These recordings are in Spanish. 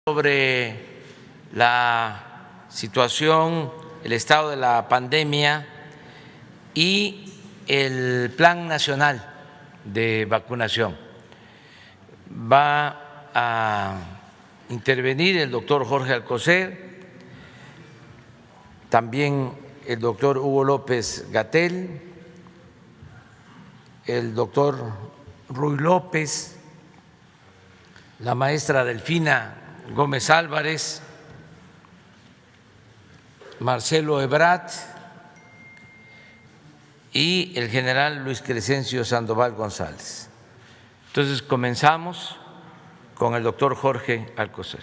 Sobre la situación, el estado de la pandemia y el Plan Nacional de Vacunación. Va a intervenir el doctor Jorge Alcocer, también el doctor Hugo López-Gatell, el doctor Ruy López, la maestra Delfina Gómez Álvarez, Marcelo Ebrard y el general Luis Crescencio Sandoval González. Entonces comenzamos con el doctor Jorge Alcocer.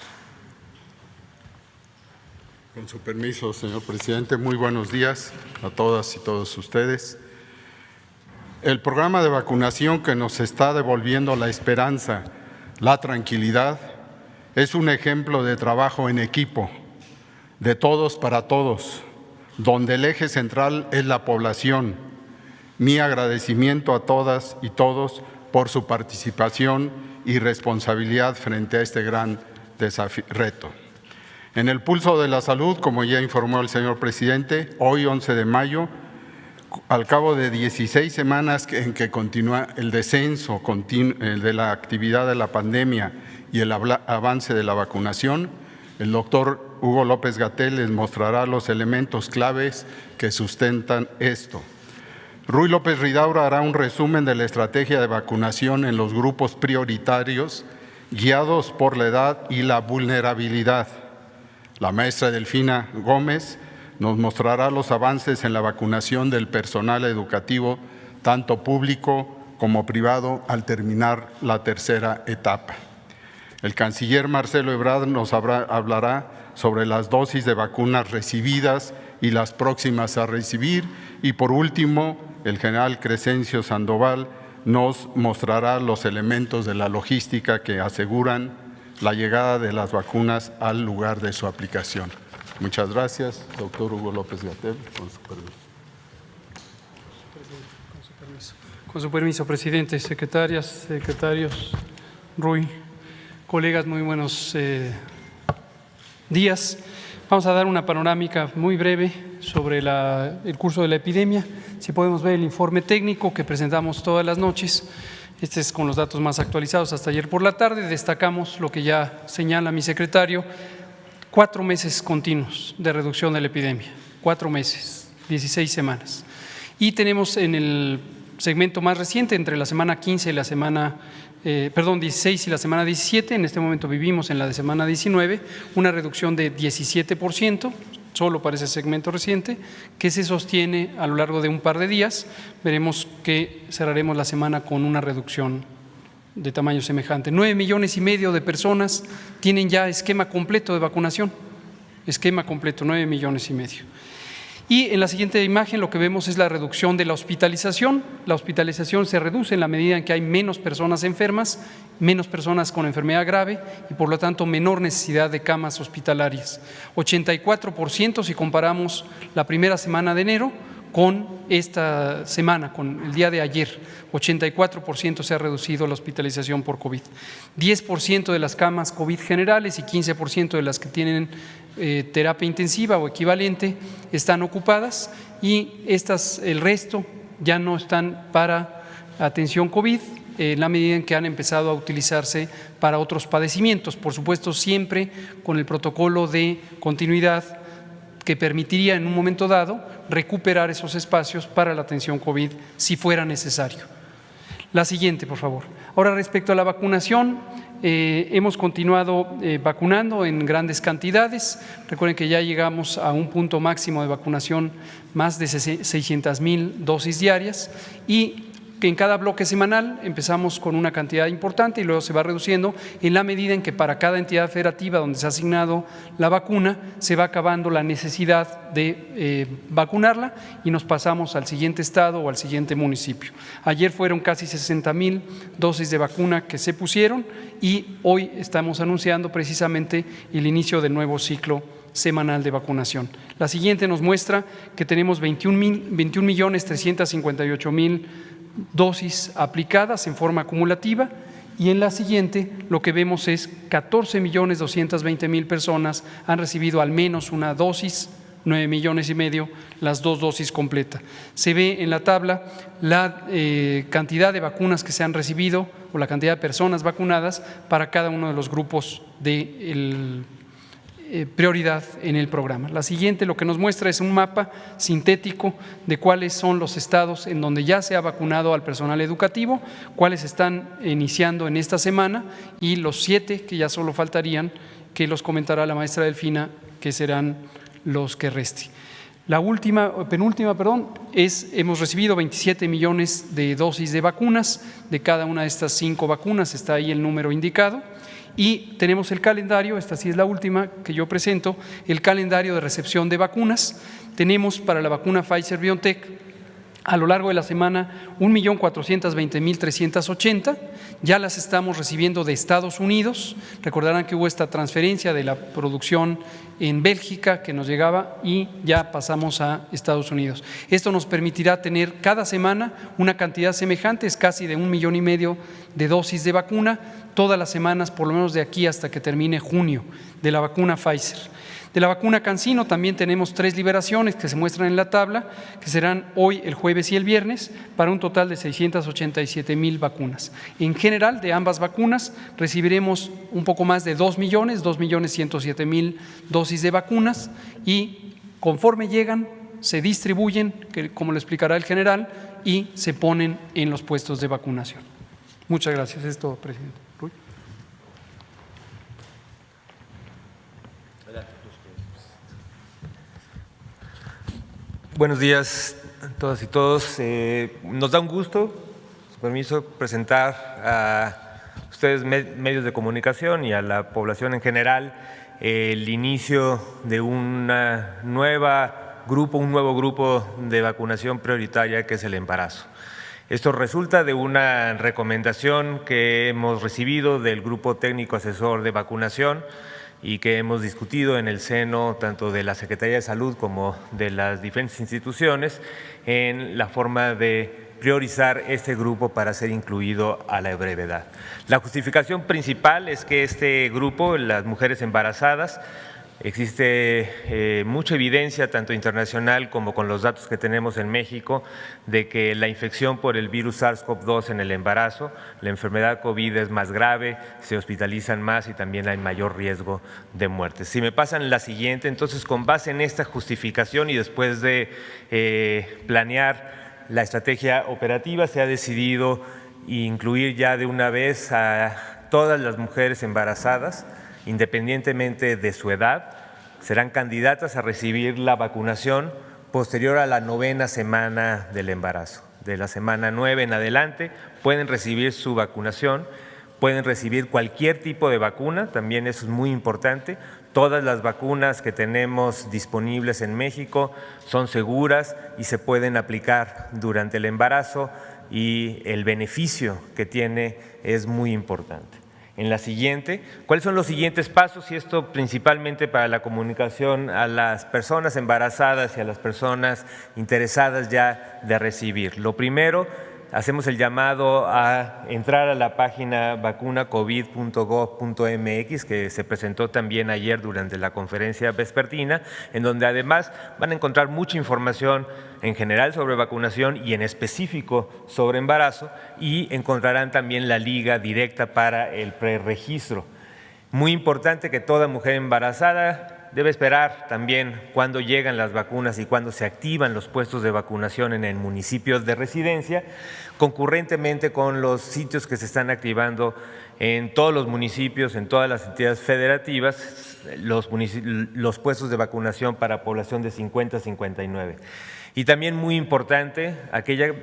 Con su permiso, señor presidente, muy buenos días a todas y todos ustedes. El programa de vacunación que nos está devolviendo la esperanza, la tranquilidad, es un ejemplo de trabajo en equipo, de todos para todos, donde el eje central es la población. Mi agradecimiento a todas y todos por su participación y responsabilidad frente a este gran reto. En el pulso de la salud, como ya informó el señor presidente, hoy 11 de mayo, al cabo de 16 semanas en que continúa el descenso de la actividad de la pandemia y el avance de la vacunación, el doctor Hugo López-Gatell les mostrará los elementos claves que sustentan esto. Ruy López Ridaura hará un resumen de la estrategia de vacunación en los grupos prioritarios, guiados por la edad y la vulnerabilidad. La maestra Delfina Gómez nos mostrará los avances en la vacunación del personal educativo, tanto público como privado, al terminar la tercera etapa. El canciller Marcelo Ebrard nos hablará sobre las dosis de vacunas recibidas y las próximas a recibir. Y por último, el general Crescencio Sandoval nos mostrará los elementos de la logística que aseguran la llegada de las vacunas al lugar de su aplicación. Muchas gracias, doctor Hugo López-Gatell, con su permiso. Con su permiso, presidente, secretarias, secretarios, Ruy, colegas, muy buenos días. Vamos a dar una panorámica muy breve sobre el curso de la epidemia. Si podemos ver el informe técnico que presentamos todas las noches, este es con los datos más actualizados hasta ayer por la tarde. Destacamos lo que ya señala mi secretario: 4 meses continuos de reducción de la epidemia, 4 meses, 16 semanas. Y tenemos en el segmento más reciente, entre la semana 15 y la semana, 16 y la semana 17, en este momento vivimos en la de semana 19, una reducción de 17%, solo para ese segmento reciente, que se sostiene a lo largo de un par de días. Veremos que cerraremos la semana con una reducción de tamaño semejante. 9,5 millones de personas tienen ya esquema completo de vacunación, esquema completo, 9,5 millones. Y en la siguiente imagen lo que vemos es la reducción de la hospitalización. La hospitalización se reduce en la medida en que hay menos personas enfermas, menos personas con enfermedad grave y por lo tanto menor necesidad de camas hospitalarias. 84% si comparamos la primera semana de enero con esta semana, con el día de ayer, 84% se ha reducido la hospitalización por COVID. 10% de las camas COVID generales y 15% de las que tienen terapia intensiva o equivalente están ocupadas y el resto ya no están para atención COVID, en la medida en que han empezado a utilizarse para otros padecimientos, por supuesto siempre con el protocolo de continuidad que permitiría en un momento dado recuperar esos espacios para la atención COVID si fuera necesario. La siguiente, por favor. Ahora, respecto a la vacunación, hemos continuado vacunando en grandes cantidades. Recuerden que ya llegamos a un punto máximo de vacunación, más de 600,000 dosis diarias, y que en cada bloque semanal empezamos con una cantidad importante y luego se va reduciendo en la medida en que para cada entidad federativa donde se ha asignado la vacuna se va acabando la necesidad de vacunarla y nos pasamos al siguiente estado o al siguiente municipio. Ayer fueron casi 60,000 dosis de vacuna que se pusieron y hoy estamos anunciando precisamente el inicio del nuevo ciclo semanal de vacunación. La siguiente nos muestra que tenemos 21,358,000 dosis aplicadas en forma acumulativa Y en la siguiente lo que vemos es 14.220.000 personas han recibido al menos una dosis, 9,5 millones, las 2 dosis completas. Se ve en la tabla la cantidad de vacunas que se han recibido o la cantidad de personas vacunadas para cada uno de los grupos de prioridad en el programa. La siguiente lo que nos muestra es un mapa sintético de cuáles son los estados en donde ya se ha vacunado al personal educativo, cuáles están iniciando en esta semana y los 7 que ya solo faltarían, que los comentará la maestra Delfina, que serán los que resten. La penúltima, hemos recibido 27 millones de dosis de vacunas, de cada una de estas 5 vacunas, está ahí el número indicado. Y tenemos el calendario, esta sí es la última que yo presento, el calendario de recepción de vacunas. Tenemos para la vacuna Pfizer-BioNTech a lo largo de la semana 1.420.380, ya las estamos recibiendo de Estados Unidos. Recordarán que hubo esta transferencia de la producción en Bélgica que nos llegaba y ya pasamos a Estados Unidos. Esto nos permitirá tener cada semana una cantidad semejante, es casi de 1,5 millones de dosis de vacuna, todas las semanas, por lo menos de aquí hasta que termine junio, de la vacuna Pfizer. De la vacuna CanSino también tenemos 3 liberaciones que se muestran en la tabla, que serán hoy, el jueves y el viernes, para un total de 687,000 vacunas. En general, de ambas vacunas recibiremos un poco más de 2.107.000 dosis de vacunas y conforme llegan, se distribuyen, como lo explicará el general, y se ponen en los puestos de vacunación. Muchas gracias. Es todo, presidente. Ruy. Buenos días a todas y todos. Nos da un gusto, su permiso, presentar a ustedes, medios de comunicación, y a la población en general, el inicio de un nuevo grupo de vacunación prioritaria, que es el embarazo. Esto resulta de una recomendación que hemos recibido del Grupo Técnico Asesor de Vacunación y que hemos discutido en el seno tanto de la Secretaría de Salud como de las diferentes instituciones en la forma de priorizar este grupo para ser incluido a la brevedad. La justificación principal es que este grupo, las mujeres embarazadas, existe mucha evidencia, tanto internacional como con los datos que tenemos en México, de que la infección por el virus SARS-CoV-2 en el embarazo, la enfermedad COVID es más grave, se hospitalizan más y también hay mayor riesgo de muerte. Si me pasan la siguiente, entonces, con base en esta justificación y después de planear la estrategia operativa, se ha decidido incluir ya de una vez a todas las mujeres embarazadas, independientemente de su edad, serán candidatas a recibir la vacunación posterior a la 9ª semana del embarazo. De la semana 9 en adelante pueden recibir su vacunación, pueden recibir cualquier tipo de vacuna, también eso es muy importante. Todas las vacunas que tenemos disponibles en México son seguras y se pueden aplicar durante el embarazo, y el beneficio que tiene es muy importante. En la siguiente, ¿cuáles son los siguientes pasos? Y esto principalmente para la comunicación a las personas embarazadas y a las personas interesadas ya de recibir. Lo primero, hacemos el llamado a entrar a la página vacunacovid.gov.mx, que se presentó también ayer durante la conferencia vespertina, en donde además van a encontrar mucha información en general sobre vacunación y en específico sobre embarazo, y encontrarán también la liga directa para el preregistro. Muy importante que toda mujer embarazada debe esperar también cuándo llegan las vacunas y cuándo se activan los puestos de vacunación en el municipio de residencia, concurrentemente con los sitios que se están activando en todos los municipios, en todas las entidades federativas, los puestos de vacunación para población de 50 a 59. Y también muy importante, aquella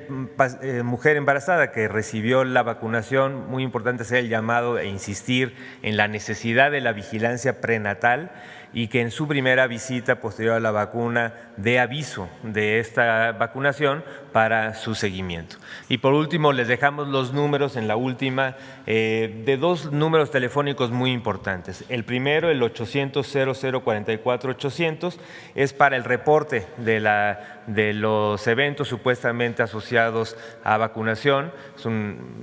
mujer embarazada que recibió la vacunación, muy importante hacer el llamado e insistir en la necesidad de la vigilancia prenatal, y que en su primera visita posterior a la vacuna dé aviso de esta vacunación para su seguimiento. Y por último, les dejamos los números en la última de 2 números telefónicos muy importantes. El primero, el 800-0044-800, es para el reporte de la de los eventos supuestamente asociados a vacunación.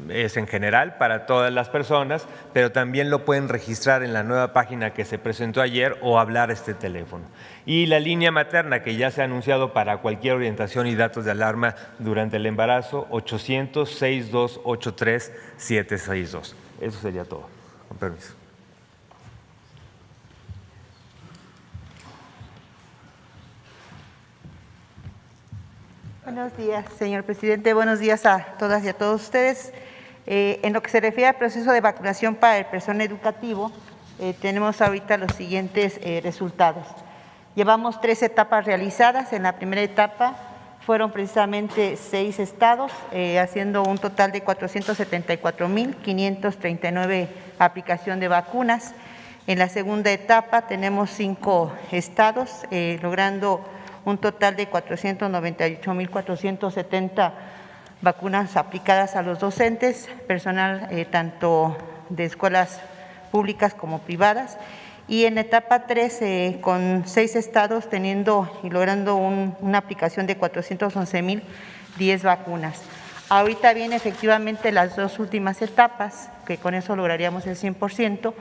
Es en general para todas las personas, pero también lo pueden registrar en la nueva página que se presentó ayer o hablar a este teléfono. Y la línea materna, que ya se ha anunciado para cualquier orientación y datos de alarma durante el embarazo, 800-6283-762. Eso sería todo. Con permiso. Buenos días, señor presidente. Buenos días a todas y a todos ustedes. En lo que se refiere al proceso de vacunación para el personal educativo, tenemos ahorita los siguientes resultados. Llevamos 3 etapas realizadas. En la primera etapa fueron precisamente 6 estados, haciendo un total de 474.539 aplicación de vacunas. En la segunda etapa tenemos 5 estados, logrando un total de 498.470 vacunas aplicadas a los docentes, personal tanto de escuelas públicas como privadas. Y en etapa 3, con 6 estados teniendo y logrando una aplicación de 411.010 vacunas. Ahorita vienen efectivamente las 2 últimas etapas, que con eso lograríamos el 100%,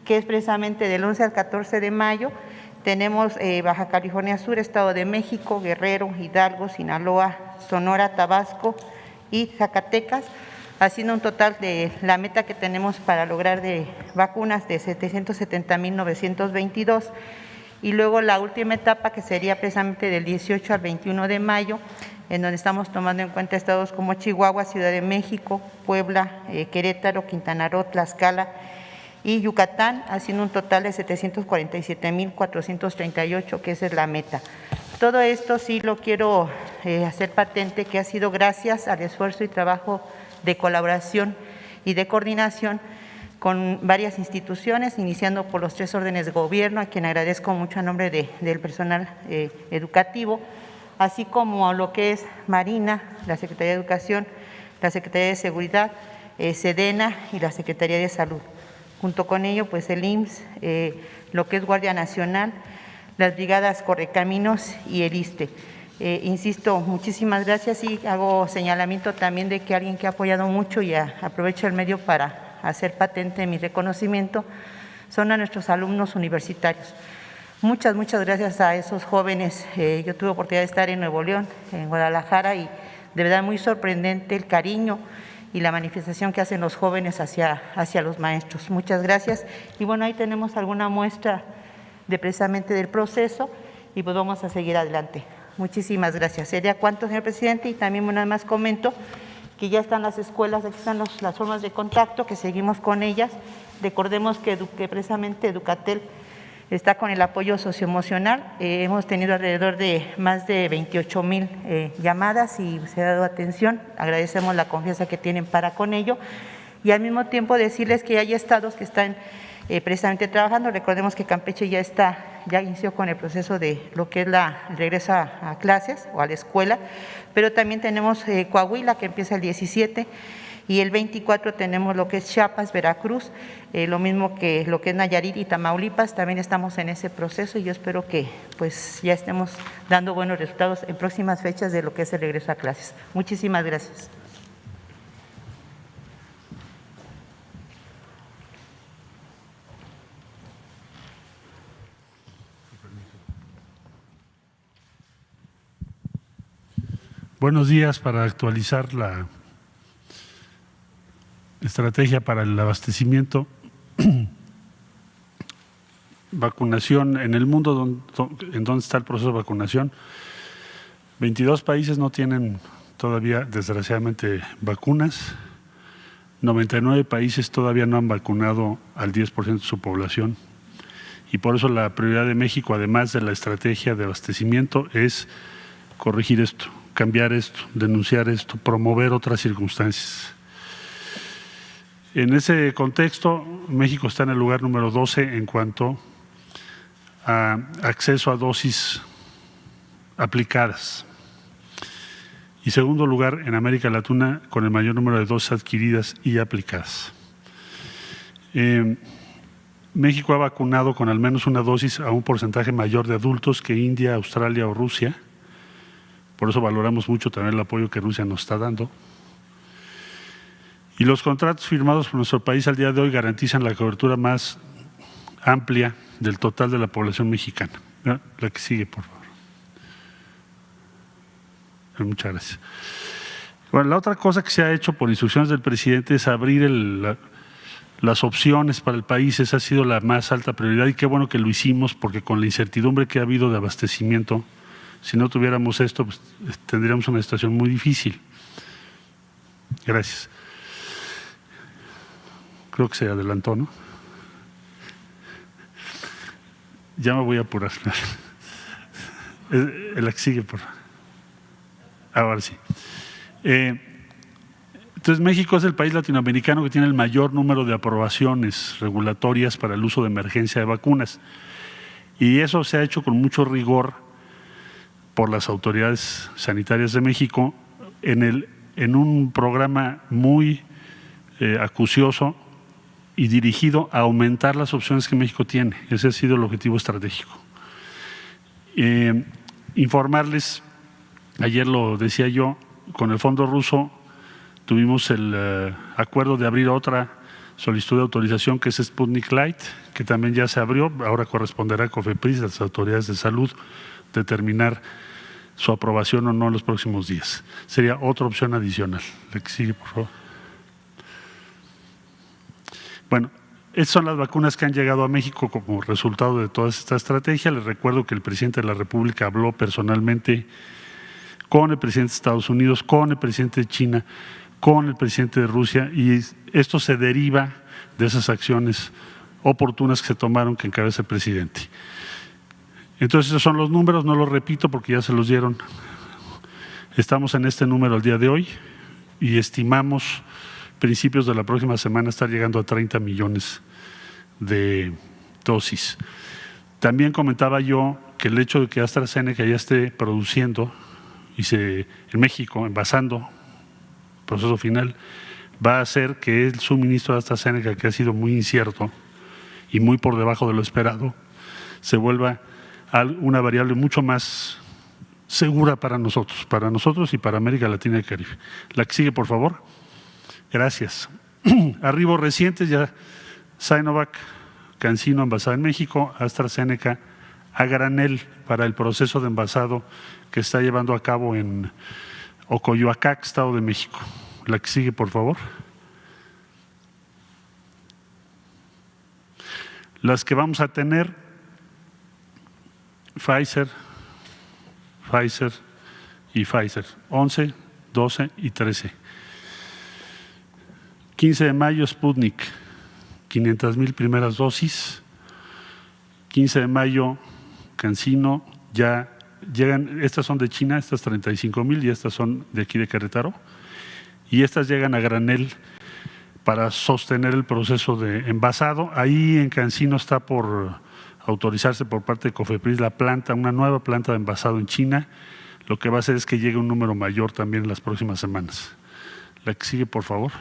que es precisamente del 11 al 14 de mayo, tenemos Baja California Sur, Estado de México, Guerrero, Hidalgo, Sinaloa, Sonora, Tabasco y Zacatecas, haciendo un total de la meta que tenemos para lograr de vacunas de 770.922. Y luego la última etapa, que sería precisamente del 18 al 21 de mayo, en donde estamos tomando en cuenta estados como Chihuahua, Ciudad de México, Puebla, Querétaro, Quintana Roo, Tlaxcala y Yucatán, haciendo un total de 747.438, que esa es la meta. Todo esto sí lo quiero hacer patente, que ha sido gracias al esfuerzo y trabajo de colaboración y de coordinación con varias instituciones, iniciando por los 3 órdenes de gobierno, a quien agradezco mucho a nombre del personal educativo, así como lo que es Marina, la Secretaría de Educación, la Secretaría de Seguridad, Sedena y la Secretaría de Salud. Junto con ello, pues el IMSS, lo que es Guardia Nacional, las brigadas Correcaminos y el ISSSTE. Insisto, muchísimas gracias y hago señalamiento también de que alguien que ha apoyado mucho y aprovecho el medio para hacer patente mi reconocimiento, son a nuestros alumnos universitarios. Muchas gracias a esos jóvenes. Yo tuve oportunidad de estar en Nuevo León, en Guadalajara, y de verdad muy sorprendente el cariño y la manifestación que hacen los jóvenes hacia los maestros. Muchas gracias. Y bueno, ahí tenemos alguna muestra precisamente del proceso y pues vamos a seguir adelante. Muchísimas gracias. ¿Sería cuánto, señor presidente? Y también nada más comento que ya están las escuelas, aquí están las formas de contacto, que seguimos con ellas. Recordemos que precisamente Educatel está con el apoyo socioemocional. Hemos tenido alrededor de más de 28,000 llamadas y se ha dado atención. Agradecemos la confianza que tienen para con ello. Y al mismo tiempo decirles que hay estados que están precisamente trabajando. Recordemos que Campeche ya inició con el proceso de lo que es el regreso a clases o a la escuela, pero también tenemos Coahuila, que empieza el 17, y el 24 tenemos lo que es Chiapas, Veracruz, lo mismo que lo que es Nayarit y Tamaulipas. También estamos en ese proceso y yo espero que pues ya estemos dando buenos resultados en próximas fechas de lo que es el regreso a clases. Muchísimas gracias. Buenos días. Para actualizar la estrategia para el abastecimiento, vacunación en el mundo, ¿en dónde está el proceso de vacunación? 22 países no tienen todavía, desgraciadamente, vacunas. 99 países todavía no han vacunado al 10% de su población. Y por eso la prioridad de México, además de la estrategia de abastecimiento, es corregir esto, cambiar esto, denunciar esto, promover otras circunstancias. En ese contexto, México está en el lugar número 12 en cuanto a acceso a dosis aplicadas. Y segundo lugar en América Latina con el mayor número de dosis adquiridas y aplicadas. México ha vacunado con al menos una dosis a un porcentaje mayor de adultos que India, Australia o Rusia, Por eso valoramos mucho también el apoyo que Rusia nos está dando. Y los contratos firmados por nuestro país al día de hoy garantizan la cobertura más amplia del total de la población mexicana. La que sigue, por favor. Muchas gracias. Bueno, la otra cosa que se ha hecho por instrucciones del presidente es abrir las opciones para el país. Esa ha sido la más alta prioridad y qué bueno que lo hicimos, porque con la incertidumbre que ha habido de abastecimiento, si no tuviéramos esto, pues tendríamos una situación muy difícil. Gracias. Creo que se adelantó, ¿no? Ya me voy a apurar. La que sigue, por favor. Ahora sí. Entonces, México es el país latinoamericano que tiene el mayor número de aprobaciones regulatorias para el uso de emergencia de vacunas. Y eso se ha hecho con mucho rigor por las autoridades sanitarias de México en un programa muy acucioso y dirigido a aumentar las opciones que México tiene. Ese ha sido el objetivo estratégico. Informarles, ayer lo decía yo, con el fondo ruso tuvimos el acuerdo de abrir otra solicitud de autorización que es Sputnik Light, que también ya se abrió, ahora corresponderá a COFEPRIS, a las autoridades de salud, determinar su aprobación o no en los próximos días. Sería otra opción adicional. La que sigue, por favor. Bueno, estas son las vacunas que han llegado a México como resultado de toda esta estrategia. Les recuerdo que el presidente de la República habló personalmente con el presidente de Estados Unidos, con el presidente de China, con el presidente de Rusia, y esto se deriva de esas acciones oportunas que se tomaron que encabeza el presidente. Entonces, esos son los números, no los repito porque ya se los dieron. Estamos en este número el día de hoy y estimamos principios de la próxima semana estar llegando a 30 millones de dosis. También comentaba yo que el hecho de que AstraZeneca ya esté produciendo en México, envasando, proceso final, va a hacer que el suministro de AstraZeneca, que ha sido muy incierto y muy por debajo de lo esperado, se vuelva una variable mucho más segura para nosotros y para América Latina y Caribe. La que sigue, por favor. Gracias. Arribos recientes ya: Sinovac, CanSino envasada en México, AstraZeneca a granel para el proceso de envasado que está llevando a cabo en Ocoyoacac, Estado de México. La que sigue, por favor. Las que vamos a tener: Pfizer y Pfizer, 11, 12 y 13. 15 de mayo, Sputnik, 500,000 primeras dosis. 15 de mayo, CanSino, ya llegan, estas son de China, estas 35,000 y estas son de aquí de Querétaro. Y estas llegan a granel para sostener el proceso de envasado. Ahí en CanSino está por autorizarse por parte de COFEPRIS una nueva planta de envasado en China. Lo que va a hacer es que llegue un número mayor también en las próximas semanas. La que sigue, por favor.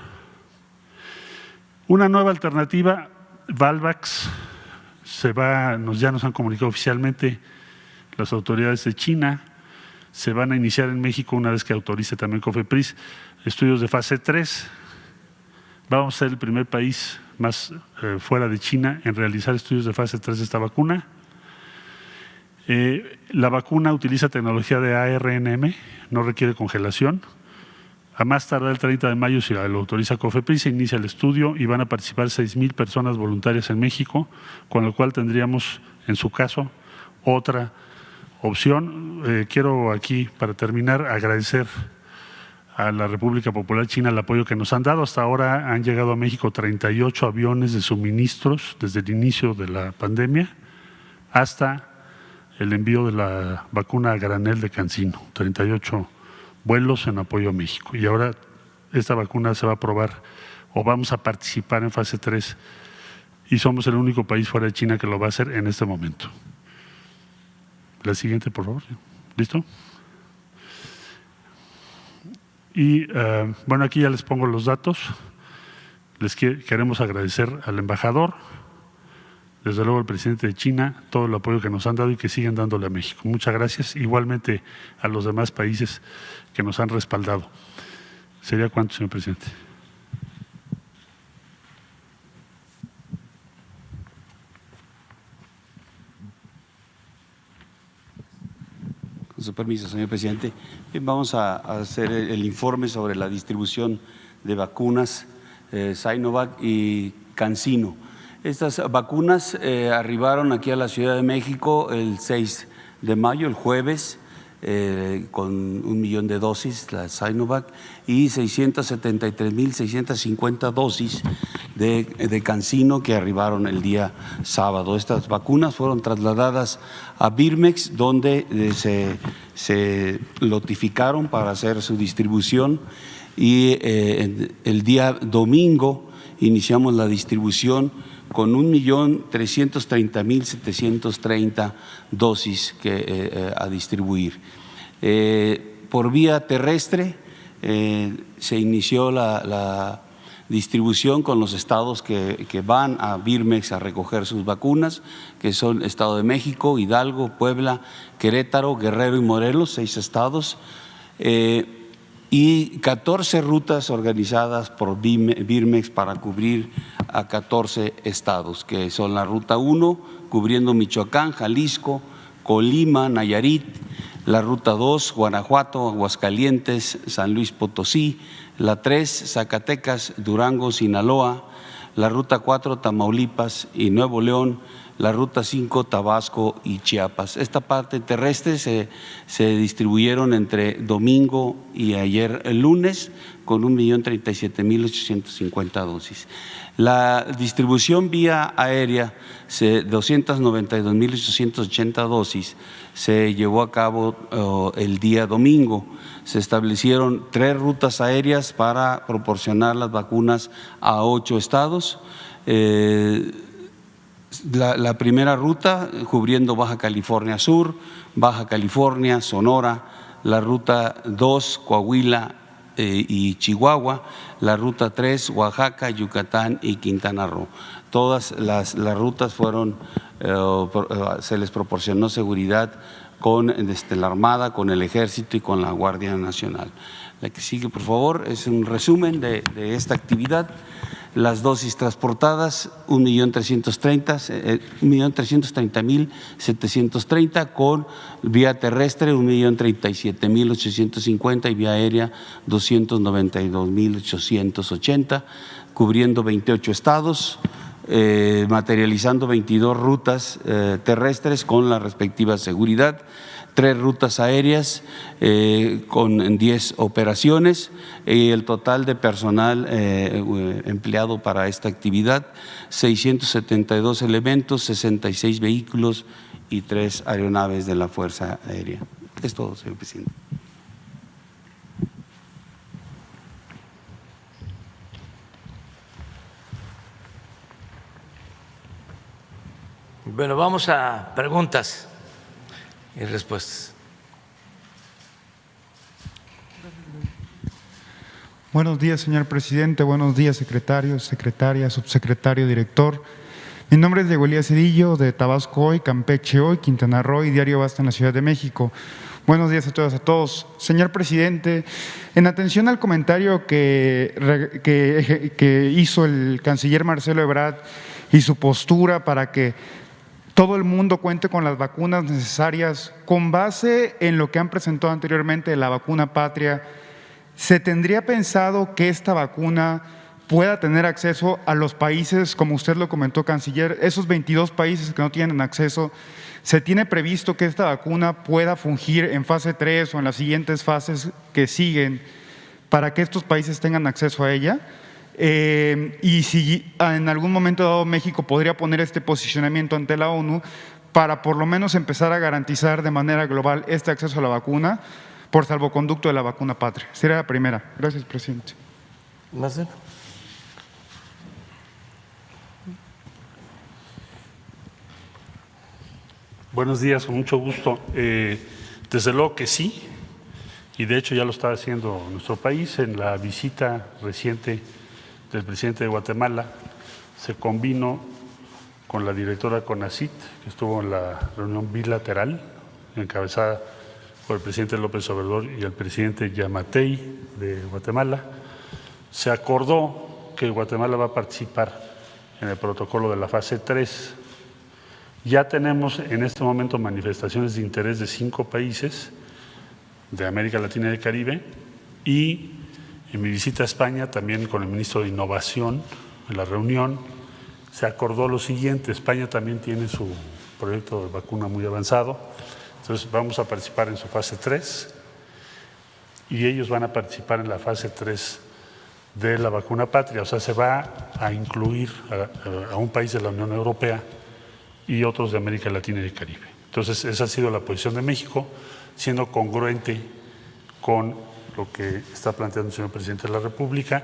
Una nueva alternativa, Valvax, ya nos han comunicado oficialmente las autoridades de China, se van a iniciar en México una vez que autorice también COFEPRIS estudios de fase 3. Vamos a ser el primer país más fuera de China en realizar estudios de fase 3 de esta vacuna. La vacuna utiliza tecnología de ARNM, no requiere congelación. A más tardar el 30 de mayo, si lo autoriza COFEPRIS, se inicia el estudio y van a participar 6,000 personas voluntarias en México, con lo cual tendríamos, en su caso, otra opción. Quiero aquí, para terminar, agradecer a la República Popular China el apoyo que nos han dado. Hasta ahora han llegado a México 38 aviones de suministros desde el inicio de la pandemia hasta el envío de la vacuna a granel de CanSino, 38 vuelos en apoyo a México. Y ahora esta vacuna se va a probar o vamos a participar en fase 3 y somos el único país fuera de China que lo va a hacer en este momento. La siguiente, por favor. ¿Listo? Y bueno, aquí ya les pongo los datos. Les queremos agradecer al embajador desde luego al presidente de China, todo el apoyo que nos han dado y que siguen dándole a México. Muchas gracias. Igualmente a los demás países que nos han respaldado. ¿Sería cuánto, señor presidente? Con su permiso, señor presidente. Bien, vamos a hacer el informe sobre la distribución de vacunas Sinovac y CanSino. Estas vacunas arribaron aquí a la Ciudad de México el 6 de mayo, el jueves, con 1 millón de dosis, la Sinovac, y 673.650 dosis de CanSino que arribaron el día sábado. Estas vacunas fueron trasladadas a Birmex, donde se lotificaron para hacer su distribución, y el día domingo iniciamos la distribución con 1.330.730 dosis a distribuir. Por vía terrestre se inició la distribución con los estados que van a Birmex a recoger sus vacunas, que son Estado de México, Hidalgo, Puebla, Querétaro, Guerrero y Morelos, 6 estados, y 14 rutas organizadas por Birmex para cubrir a 14 estados, que son la Ruta 1, cubriendo Michoacán, Jalisco, Colima, Nayarit, la Ruta 2, Guanajuato, Aguascalientes, San Luis Potosí, la 3, Zacatecas, Durango, Sinaloa, la Ruta 4, Tamaulipas y Nuevo León, la Ruta 5, Tabasco y Chiapas. Esta parte terrestre se distribuyeron entre domingo y ayer el lunes con 1.037.850 dosis. La distribución vía aérea, 292.880 dosis, se llevó a cabo el día domingo. Se establecieron 3 rutas aéreas para proporcionar las vacunas a 8 estados. La primera ruta cubriendo Baja California Sur, Baja California, Sonora, la Ruta 2, Coahuila y Chihuahua, la Ruta 3, Oaxaca, Yucatán y Quintana Roo. Todas las rutas se les proporcionó seguridad con la Armada, con el Ejército y con la Guardia Nacional. La que sigue, por favor, es un resumen de esta actividad. Las dosis transportadas, 1.330.730, con vía terrestre 1.037.850 y vía aérea 292.880, cubriendo 28 estados, materializando 22 rutas terrestres con la respectiva seguridad, 3 rutas aéreas con 10 operaciones, y el total de personal empleado para esta actividad, 672 elementos, 66 vehículos y 3 aeronaves de la Fuerza Aérea. Es todo, señor presidente. Bueno, vamos a preguntas y respuestas. Buenos días, señor presidente. Buenos días, secretarios, secretaria, subsecretario, director. Mi nombre es Diego Elías Cedillo, de Tabasco Hoy, Campeche Hoy, Quintana Roo y Diario Basta en la Ciudad de México. Buenos días a todas y a todos. Señor presidente, en atención al comentario que hizo el canciller Marcelo Ebrard y su postura para que todo el mundo cuente con las vacunas necesarias, con base en lo que han presentado anteriormente de la vacuna patria, ¿se tendría pensado que esta vacuna pueda tener acceso a los países, como usted lo comentó, canciller, esos 22 países que no tienen acceso? ¿Se tiene previsto que esta vacuna pueda fungir en fase 3 o en las siguientes fases que siguen para que estos países tengan acceso a ella? Y si en algún momento dado México podría poner este posicionamiento ante la ONU para por lo menos empezar a garantizar de manera global este acceso a la vacuna por salvoconducto de la vacuna patria. Sería la primera. Gracias, presidente. Marcelo. Buenos días, con mucho gusto. Desde luego que sí, y de hecho ya lo está haciendo nuestro país. En la visita reciente del presidente de Guatemala se convino con la directora CONACYT, que estuvo en la reunión bilateral encabezada por el presidente López Obrador y el presidente Yamatei de Guatemala. Se acordó que Guatemala va a participar en el protocolo de la fase 3. Ya tenemos en este momento manifestaciones de interés de 5 países de América Latina y del Caribe, y en mi visita a España también con el ministro de Innovación en la reunión se acordó lo siguiente: España también tiene su proyecto de vacuna muy avanzado, entonces vamos a participar en su fase 3 y ellos van a participar en la fase 3 de la vacuna patria, o sea, se va a incluir a un país de la Unión Europea y otros de América Latina y el Caribe. Entonces, esa ha sido la posición de México, siendo congruente con lo que está planteando el señor presidente de la República.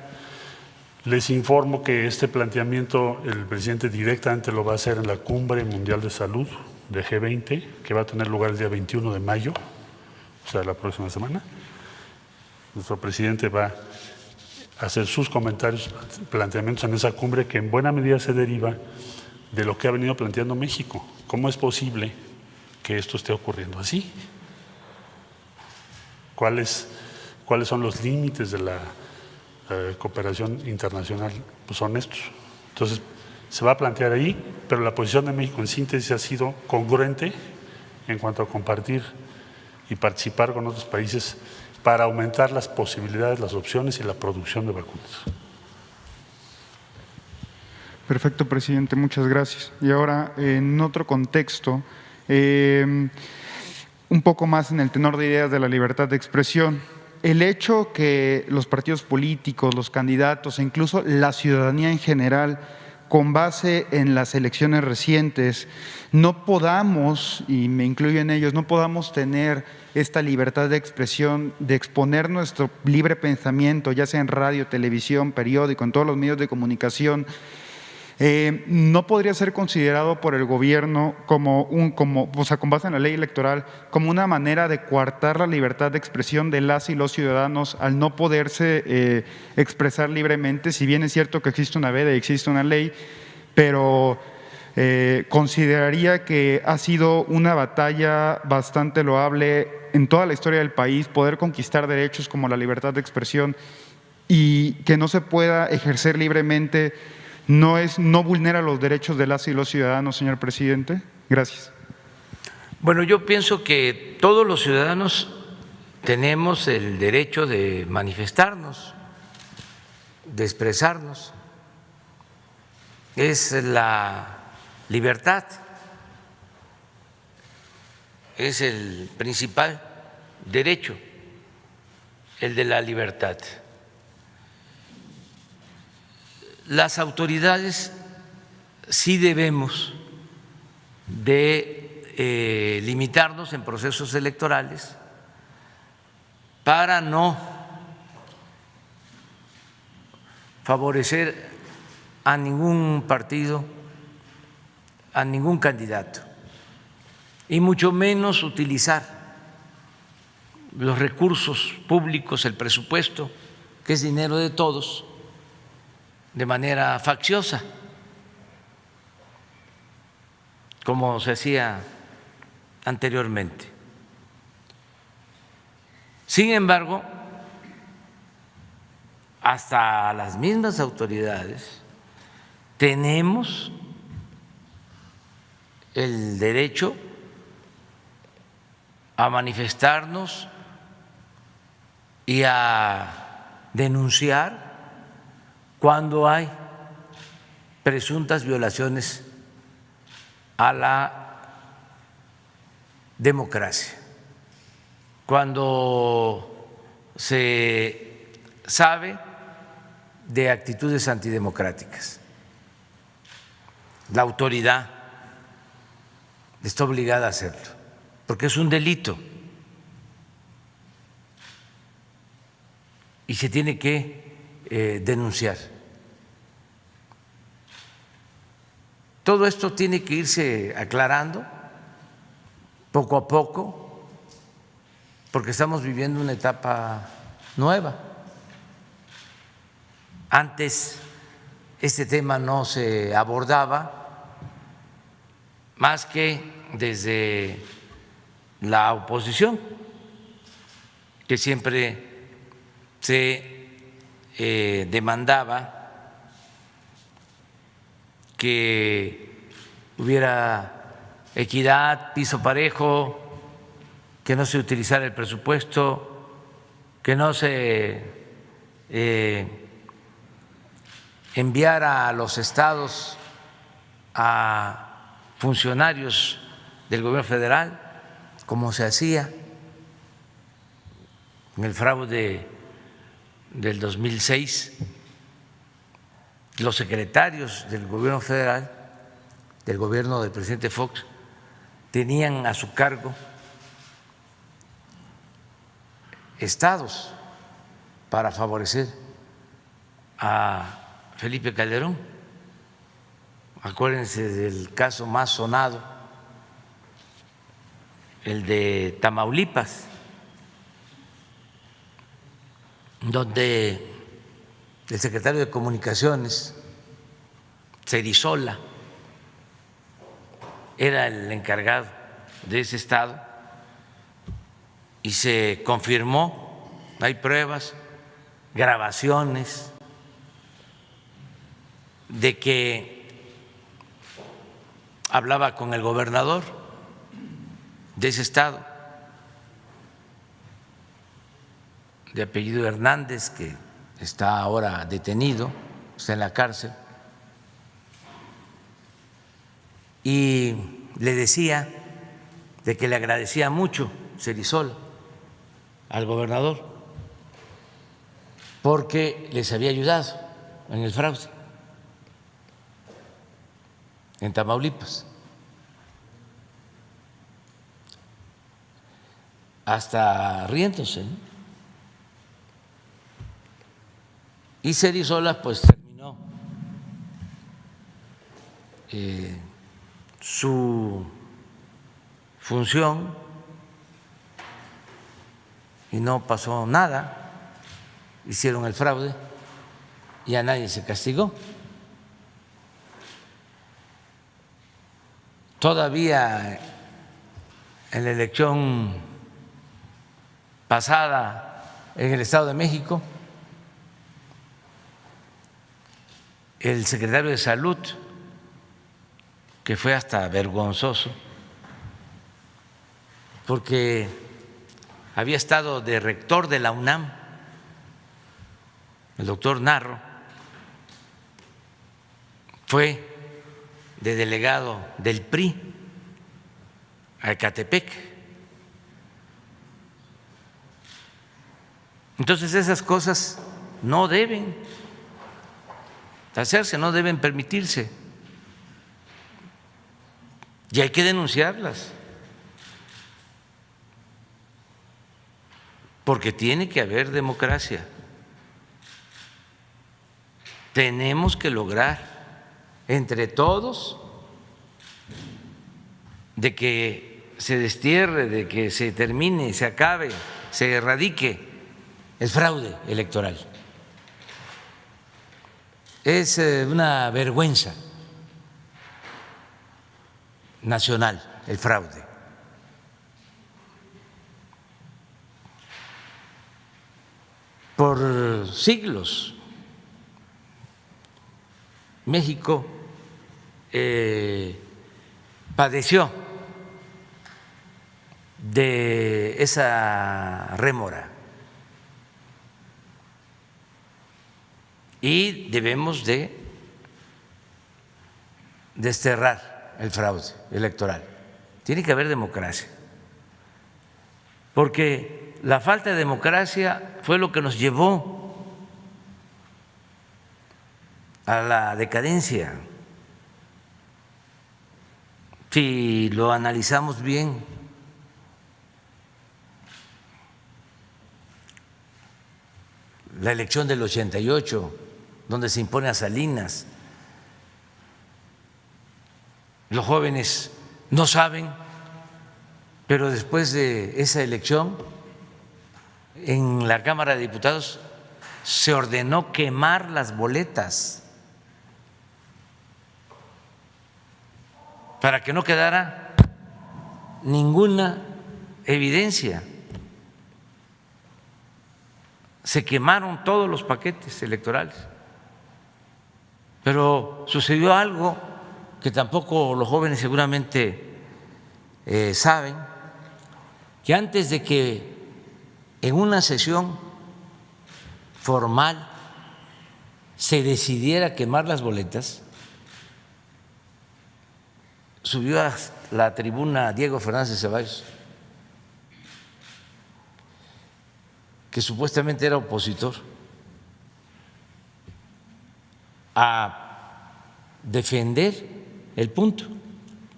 Les informo que este planteamiento el presidente directamente lo va a hacer en la Cumbre Mundial de Salud de G20, que va a tener lugar el día 21 de mayo, o sea, la próxima semana. Nuestro presidente va a hacer sus comentarios, planteamientos en esa cumbre, que en buena medida se deriva de lo que ha venido planteando México. ¿Cómo es posible que esto esté ocurriendo así? ¿Cuáles son los límites de la cooperación internacional? Pues son estos. Entonces, se va a plantear ahí, pero la posición de México en síntesis ha sido congruente en cuanto a compartir y participar con otros países para aumentar las posibilidades, las opciones y la producción de vacunas. Perfecto, presidente, muchas gracias. Y ahora, en otro contexto, un poco más en el tenor de ideas de la libertad de expresión, el hecho que los partidos políticos, los candidatos e incluso la ciudadanía en general, con base en las elecciones recientes, no podamos, y me incluyo en ellos, no podamos tener esta libertad de expresión, de exponer nuestro libre pensamiento, ya sea en radio, televisión, periódico, en todos los medios de comunicación, no podría ser considerado por el gobierno o sea, con base en la ley electoral, como una manera de coartar la libertad de expresión de las y los ciudadanos al no poderse expresar libremente. Si bien es cierto que existe una veda y existe una ley, pero consideraría que ha sido una batalla bastante loable en toda la historia del país poder conquistar derechos como la libertad de expresión, y que no se pueda ejercer libremente no vulnera los derechos de las y los ciudadanos, señor presidente. Gracias. Bueno, yo pienso que todos los ciudadanos tenemos el derecho de manifestarnos, de expresarnos. Es la libertad, es el principal derecho, el de la libertad. Las autoridades sí debemos de limitarnos en procesos electorales para no favorecer a ningún partido, a ningún candidato, y mucho menos utilizar los recursos públicos, el presupuesto, que es dinero de todos, de manera facciosa, como se hacía anteriormente. Sin embargo, hasta las mismas autoridades tenemos el derecho a manifestarnos y a denunciar cuando hay presuntas violaciones a la democracia, cuando se sabe de actitudes antidemocráticas. La autoridad está obligada a hacerlo, porque es un delito y se tiene que denunciar. Todo esto tiene que irse aclarando poco a poco, porque estamos viviendo una etapa nueva. Antes este tema no se abordaba más que desde la oposición, que siempre se demandaba que hubiera equidad, piso parejo, que no se utilizara el presupuesto, que no se enviara a los estados a funcionarios del gobierno federal, como se hacía en el fraude del 2006. Los secretarios del gobierno federal, del gobierno del presidente Fox, tenían a su cargo estados para favorecer a Felipe Calderón. Acuérdense del caso más sonado, el de Tamaulipas, donde el secretario de Comunicaciones, Cerizola, era el encargado de ese estado y se confirmó, hay pruebas, grabaciones de que hablaba con el gobernador de ese estado, de apellido Hernández, que está ahora detenido, está en la cárcel, y le decía de que le agradecía mucho Cerizola al gobernador porque les había ayudado en el fraude en Tamaulipas. Hasta riéndose, ¿no? Y Cerizola pues terminó su función y no pasó nada, hicieron el fraude y a nadie se castigó. Todavía en la elección pasada en el Estado de México, el secretario de Salud, que fue hasta vergonzoso, porque había estado de rector de la UNAM, el doctor Narro, fue de delegado del PRI a Ecatepec. Entonces esas cosas no deben hacerse, no deben permitirse y hay que denunciarlas, porque tiene que haber democracia. Tenemos que lograr entre todos de que se destierre, de que se termine, se acabe, se erradique el fraude electoral. Es una vergüenza nacional el fraude. Por siglos México padeció de esa rémora y debemos de desterrar el fraude electoral. Tiene que haber democracia, porque la falta de democracia fue lo que nos llevó a la decadencia. Si lo analizamos bien, la elección del 88, donde se impone a Salinas, los jóvenes no saben, pero después de esa elección, en la Cámara de Diputados se ordenó quemar las boletas. para que no quedara ninguna evidencia. Se quemaron todos los paquetes electorales. Pero sucedió algo que tampoco los jóvenes seguramente saben, que antes de que en una sesión formal se decidiera quemar las boletas, subió a la tribuna Diego Fernández de Ceballos, que supuestamente era opositor, a defender el punto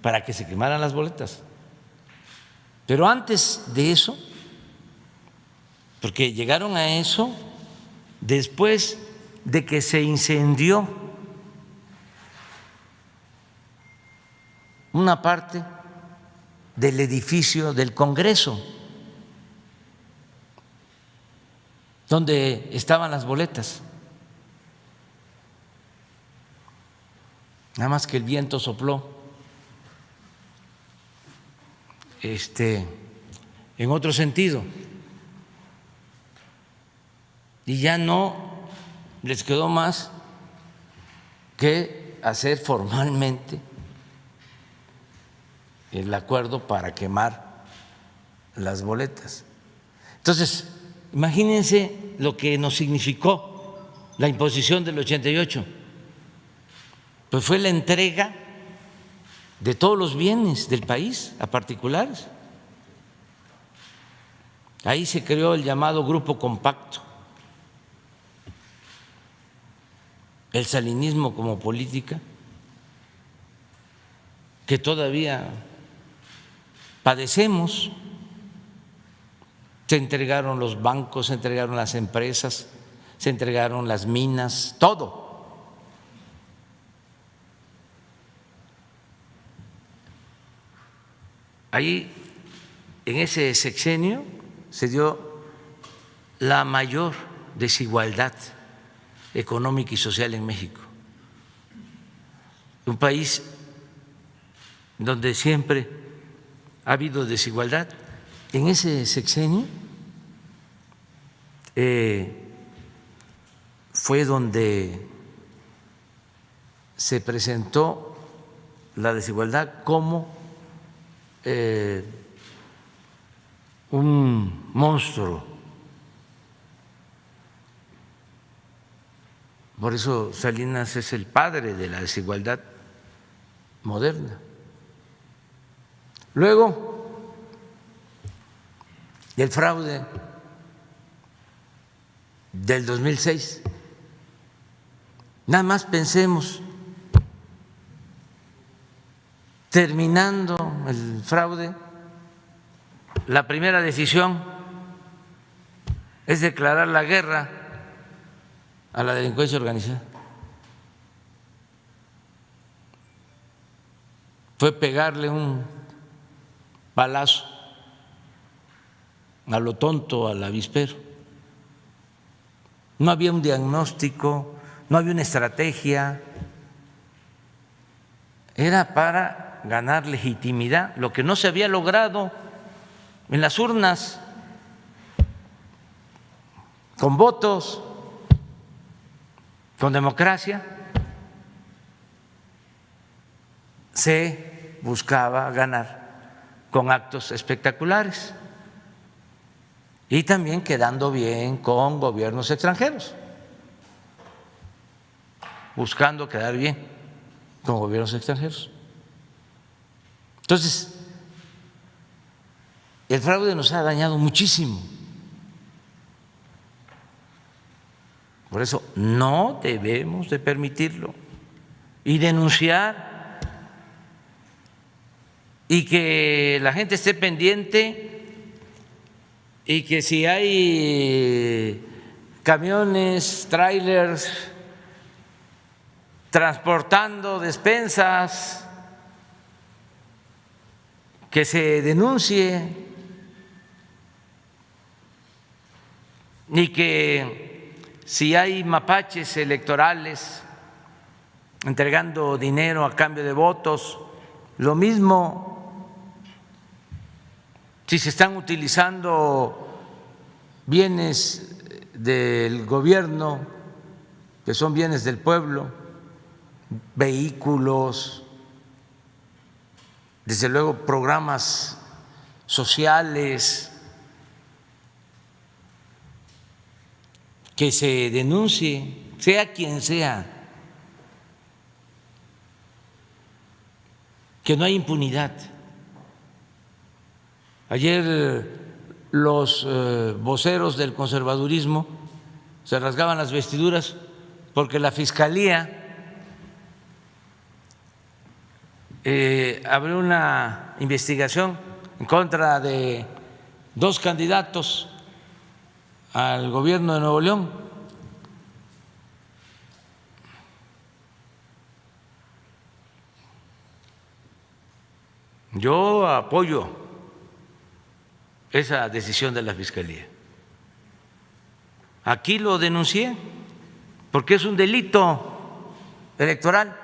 para que se quemaran las boletas. Pero antes de eso, porque llegaron a eso después de que se incendió una parte del edificio del Congreso, donde estaban las boletas. Nada más que el viento sopló en otro sentido y ya no les quedó más que hacer formalmente el acuerdo para quemar las boletas. Entonces, imagínense lo que nos significó la imposición del 88. Pues fue la entrega de todos los bienes del país a particulares. Ahí se creó el llamado Grupo Compacto, el salinismo como política, que todavía padecemos. Se entregaron los bancos, se entregaron las empresas, se entregaron las minas, todo. Ahí, en ese sexenio, se dio la mayor desigualdad económica y social en México. Un país donde siempre ha habido desigualdad. En ese sexenio fue donde se presentó la desigualdad como un monstruo. Por eso Salinas es el padre de la desigualdad moderna. Luego, el fraude del 2006. Nada más pensemos, terminando el fraude, la primera decisión es declarar la guerra a la delincuencia organizada. Fue pegarle un balazo a lo tonto, al avispero. No había un diagnóstico, no había una estrategia. Era para ganar legitimidad, lo que no se había logrado en las urnas, con votos, con democracia. Se buscaba ganar con actos espectaculares y también quedando bien con gobiernos extranjeros, buscando quedar bien con gobiernos extranjeros. Entonces, el fraude nos ha dañado muchísimo. Por eso no debemos de permitirlo y denunciar, y que la gente esté pendiente, y que si hay camiones, trailers transportando despensas, que se denuncie, y que si hay mapaches electorales entregando dinero a cambio de votos lo mismo si se están utilizando bienes del gobierno, que son bienes del pueblo, vehículos, desde luego programas sociales, que se denuncie, sea quien sea, que no hay impunidad. Ayer los voceros del conservadurismo se rasgaban las vestiduras porque la Fiscalía abrió una investigación en contra de 2 candidatos al gobierno de Nuevo León. Yo apoyo esa decisión de la Fiscalía. Aquí lo denuncié porque es un delito electoral.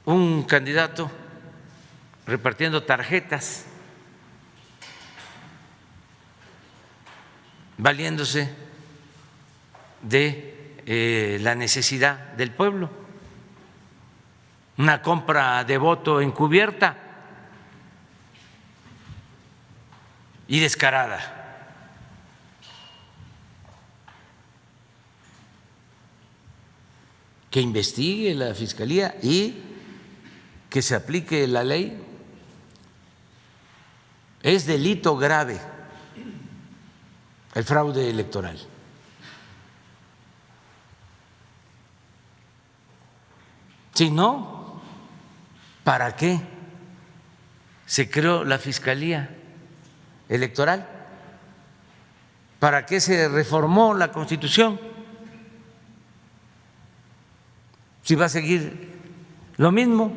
Un candidato repartiendo tarjetas, valiéndose de la necesidad del pueblo, una compra de voto encubierta y descarada. Que investigue la Fiscalía y que se aplique la ley. Es delito grave el fraude electoral. Si no, ¿para qué se creó la Fiscalía Electoral? ¿Para qué se reformó la Constitución? Si va a seguir lo mismo.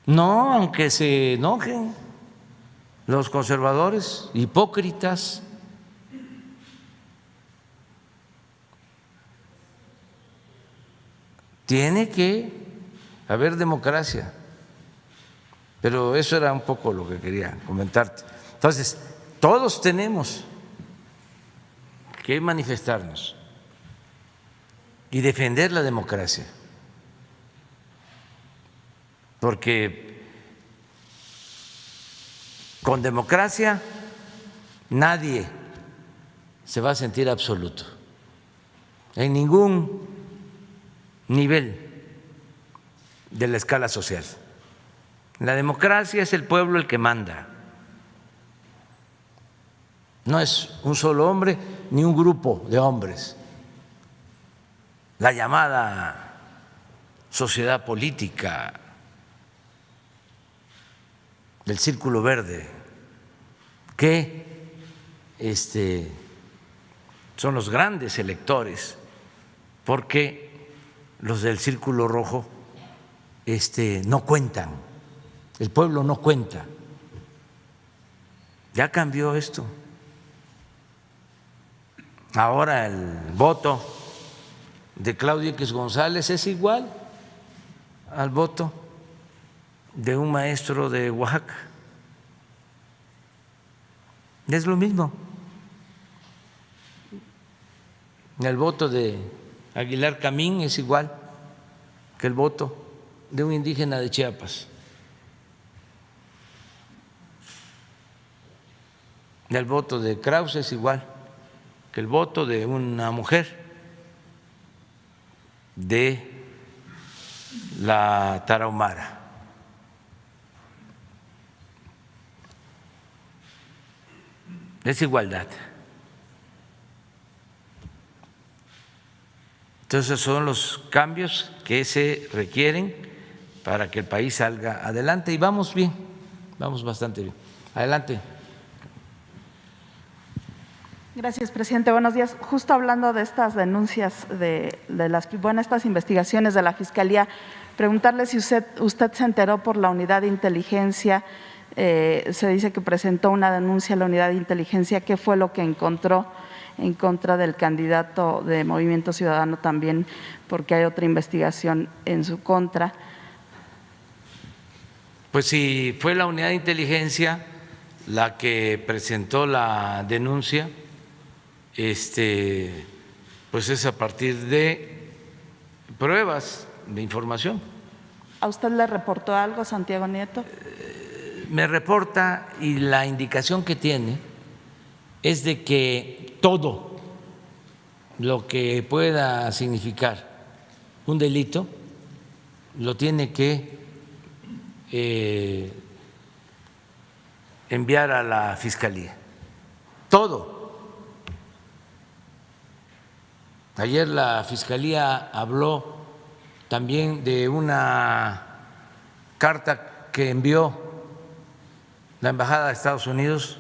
No, aunque se enojen los conservadores, hipócritas. Tiene que haber democracia. Pero eso era un poco lo que quería comentarte. Entonces, todos tenemos que manifestarnos y defender la democracia, porque con democracia nadie se va a sentir absoluto en ningún nivel de la escala social. La democracia es el pueblo el que manda, no es un solo hombre ni un grupo de hombres. La llamada sociedad política del Círculo Verde, que son los grandes electores, porque los del Círculo Rojo no cuentan, el pueblo no cuenta. Ya cambió esto. Ahora el voto de Claudio X González es igual al voto de un maestro de Oaxaca. Es lo mismo. El voto de Aguilar Camín es igual que el voto de un indígena de Chiapas. El voto de Krause es igual que el voto de una mujer de la Tarahumara. Es igualdad. Entonces son los cambios que se requieren para que el país salga adelante y vamos bien, vamos bastante bien. Adelante. Gracias, presidente. Buenos días. Justo hablando de estas denuncias, estas investigaciones de la Fiscalía, preguntarle si usted se enteró por la unidad de inteligencia, se dice que presentó una denuncia a la unidad de inteligencia, ¿qué fue lo que encontró en contra del candidato de Movimiento Ciudadano también, porque hay otra investigación en su contra. Pues si fue la unidad de inteligencia la que presentó la denuncia, pues es a partir de pruebas, de información. ¿A usted le reportó algo, Santiago Nieto? Me reporta y la indicación que tiene es de que todo lo que pueda significar un delito lo tiene que enviar a la Fiscalía. Todo. Ayer la Fiscalía habló también de una carta que envió la Embajada de Estados Unidos,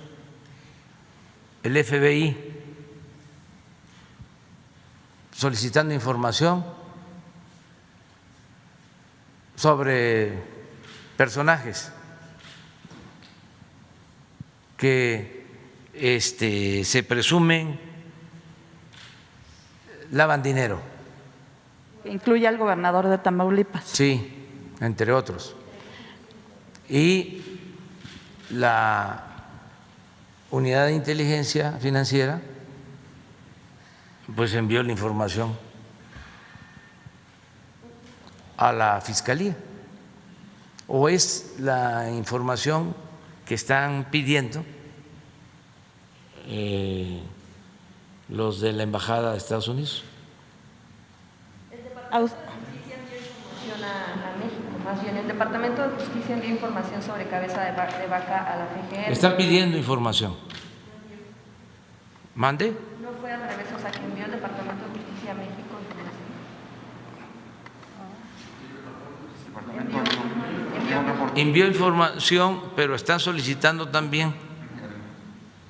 el FBI, solicitando información sobre personajes que se presumen lavan dinero. Incluye al gobernador de Tamaulipas. Sí, entre otros. Y la unidad de inteligencia financiera pues envió la información a la Fiscalía. ¿O es la información que están pidiendo los de la Embajada de Estados Unidos? A México, más bien el Departamento de Justicia envió información sobre Cabeza de Vaca a la FGR. Están pidiendo información. ¿Mande? No fue al revés, o sea, que envió el Departamento de Justicia a México información. Envió información, pero están solicitando también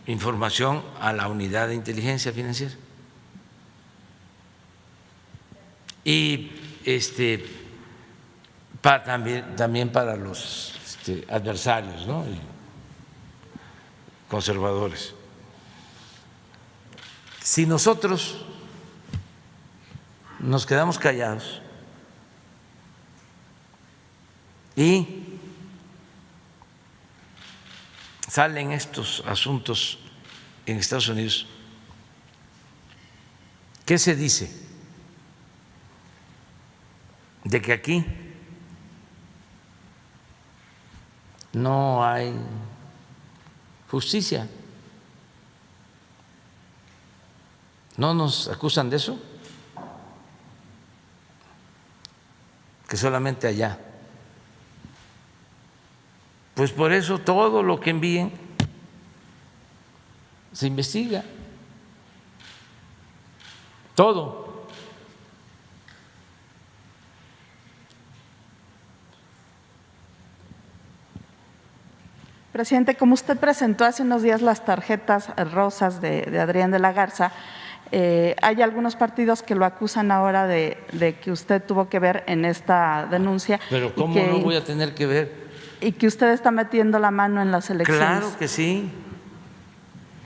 información a la unidad de inteligencia financiera. Y también para los adversarios, ¿no? Y conservadores. Si nosotros nos quedamos callados y salen estos asuntos en Estados Unidos, ¿qué se dice? De que aquí no hay justicia. ¿No nos acusan de eso? Que solamente allá. Pues por eso todo lo que envíen se investiga. Todo. Presidente, como usted presentó hace unos días las tarjetas rosas de Adrián de la Garza, hay algunos partidos que lo acusan ahora de que usted tuvo que ver en esta denuncia. Pero ¿cómo no voy a tener que ver? Y que usted está metiendo la mano en las elecciones. Claro que sí,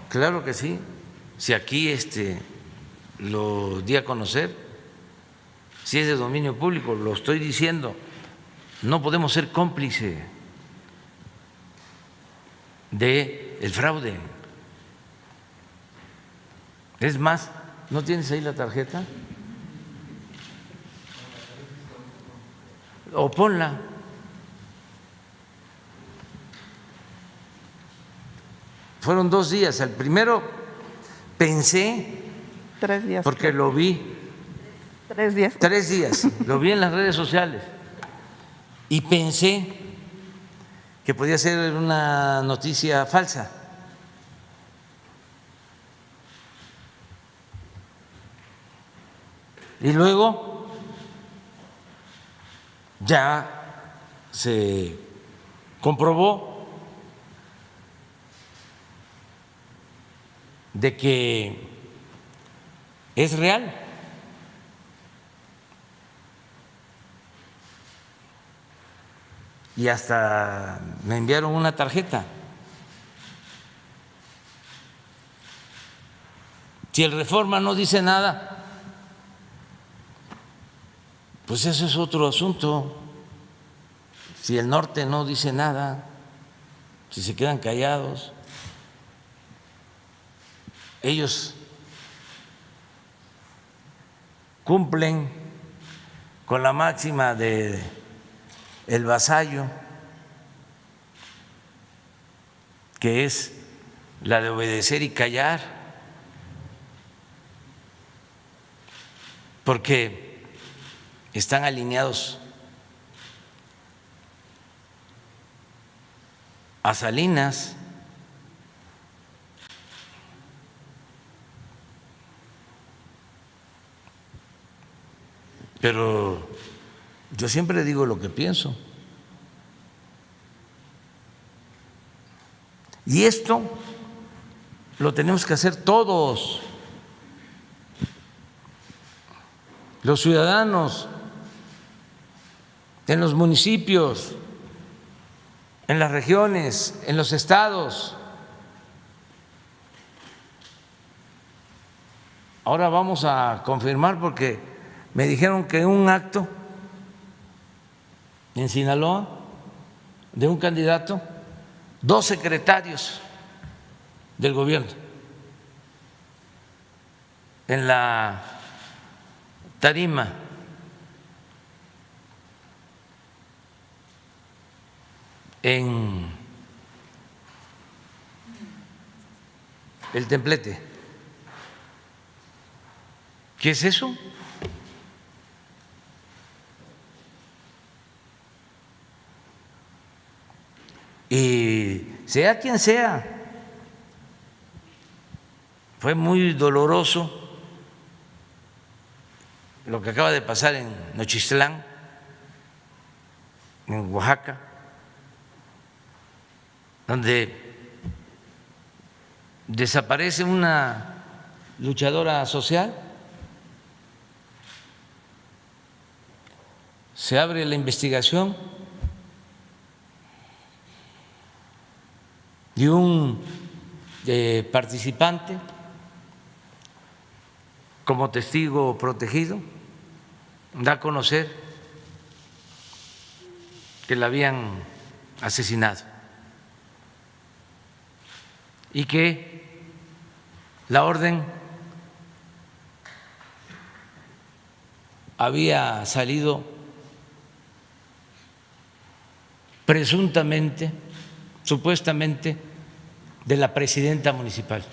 claro que sí. Si aquí lo di a conocer, si es de dominio público, lo estoy diciendo, no podemos ser cómplices del fraude. Es más, ¿no tienes ahí la tarjeta? O ponla. Fueron 2 días. El primero pensé, 3 días. porque lo vi. 3 días. 3 días. Lo vi en las redes sociales y pensé que podía ser una noticia falsa. Y luego ya se comprobó de que es real. Y hasta me enviaron una tarjeta. Si el Reforma no dice nada, pues eso es otro asunto. Si el norte no dice nada, si se quedan callados, ellos cumplen con la máxima de el vasallo, que es la de obedecer y callar, porque están alineados a Salinas. Pero yo siempre digo lo que pienso. Y esto lo tenemos que hacer todos, los ciudadanos, en los municipios, en las regiones, en los estados. Ahora vamos a confirmar porque me dijeron que un acto en Sinaloa de un candidato, 2 secretarios del gobierno en la tarima en el Templete. ¿Qué es eso? Y sea quien sea, fue muy doloroso lo que acaba de pasar en Nochistlán, en Oaxaca, donde desaparece una luchadora social, se abre la investigación y un participante como testigo protegido da a conocer que la habían asesinado y que la orden había salido presuntamente, supuestamente, de la presidenta municipal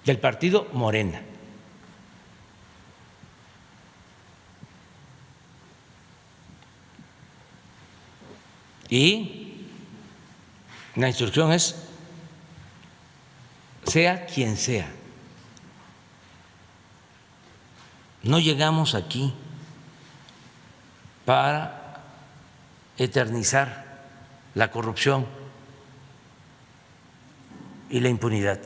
del partido Morena. Y la instrucción es, sea quien sea, no llegamos aquí para eternizar la corrupción y la impunidad.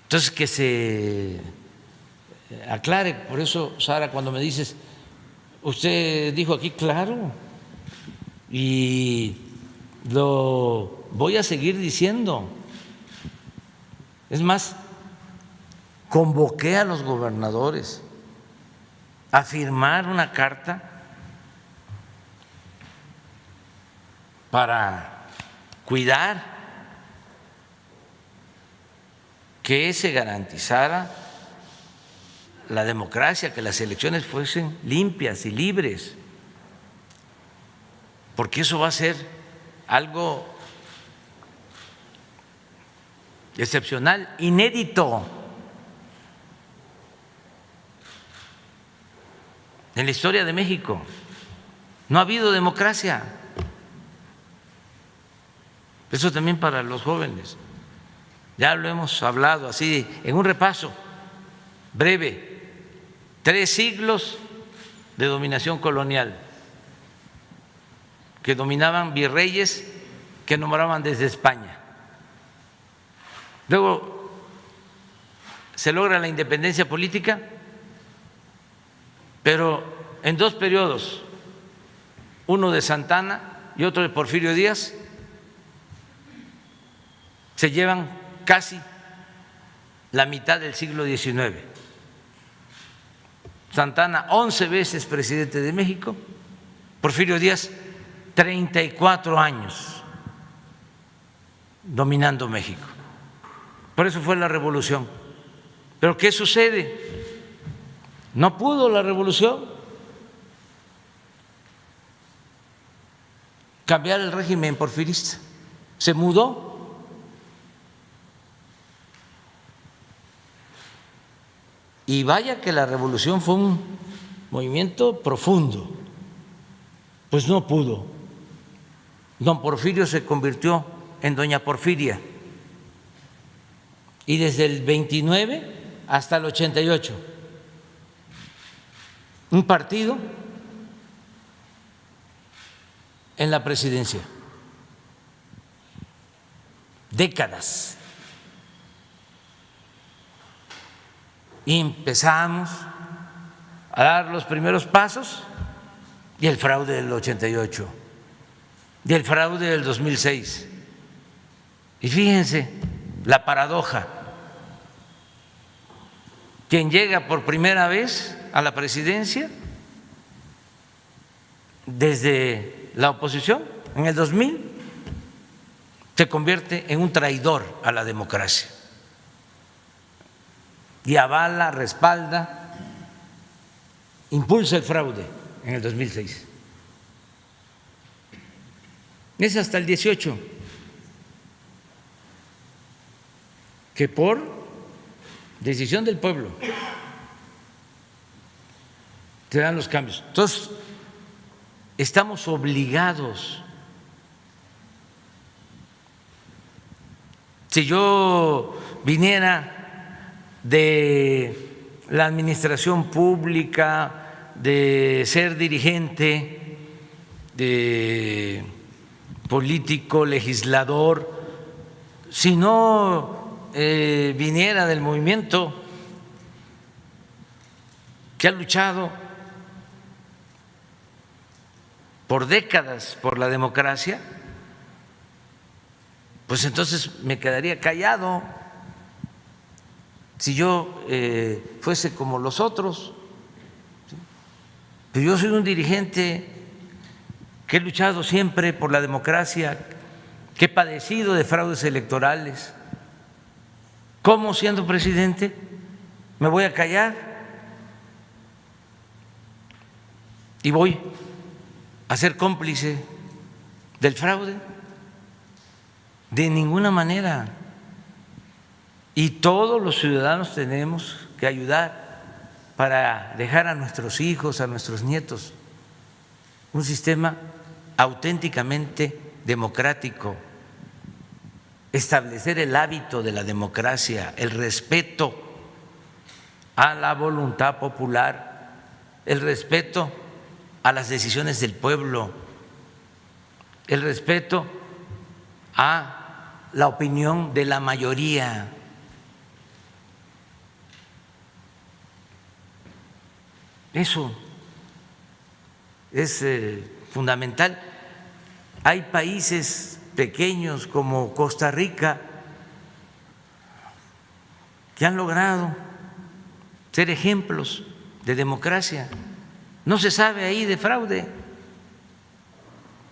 Entonces, que se aclare. Por eso, Sara, cuando me dices, usted dijo aquí, claro, y lo voy a seguir diciendo. Es más, convoqué a los gobernadores a firmar una carta para cuidar que se garantizara la democracia, que las elecciones fuesen limpias y libres, porque eso va a ser algo excepcional, inédito en la historia de México. No ha habido democracia. Eso también para los jóvenes. Ya lo hemos hablado así en un repaso breve. 3 siglos de dominación colonial, que dominaban virreyes que nombraban desde España. Luego se logra la independencia política, pero en 2 periodos, uno de Santa Anna y otro de Porfirio Díaz se llevan casi la mitad del siglo XIX. Santana, 11 veces presidente de México, Porfirio Díaz, 34 años dominando México. Por eso fue la revolución. Pero ¿qué sucede? No pudo la revolución cambiar el régimen porfirista. Se mudó. Y vaya que la revolución fue un movimiento profundo. Pues no pudo. Don Porfirio se convirtió en Doña Porfiria. Y desde el 29 hasta el 88, un partido en la presidencia. Décadas. Y empezamos a dar los primeros pasos y el fraude del 88 y el fraude del 2006. Y fíjense la paradoja. Quien llega por primera vez a la presidencia desde la oposición en el 2000 se convierte en un traidor a la democracia y avala, respalda, impulsa el fraude en el 2006. Es hasta el 18 que por decisión del pueblo se dan los cambios. Entonces, estamos obligados. Si yo viniera de la administración pública, de ser dirigente, de político, legislador, si no viniera del movimiento que ha luchado por décadas por la democracia, pues entonces me quedaría callado. Si yo fuese como los otros, ¿sí? Pero yo soy un dirigente que he luchado siempre por la democracia, que he padecido de fraudes electorales. ¿Cómo, siendo presidente, me voy a callar? Y voy a ser cómplice del fraude. De ninguna manera. Y todos los ciudadanos tenemos que ayudar para dejar a nuestros hijos, a nuestros nietos, un sistema auténticamente democrático, establecer el hábito de la democracia, el respeto a la voluntad popular, el respeto a las decisiones del pueblo, el respeto a la opinión de la mayoría. Eso es fundamental. Hay países pequeños como Costa Rica que han logrado ser ejemplos de democracia. No se sabe ahí de fraude.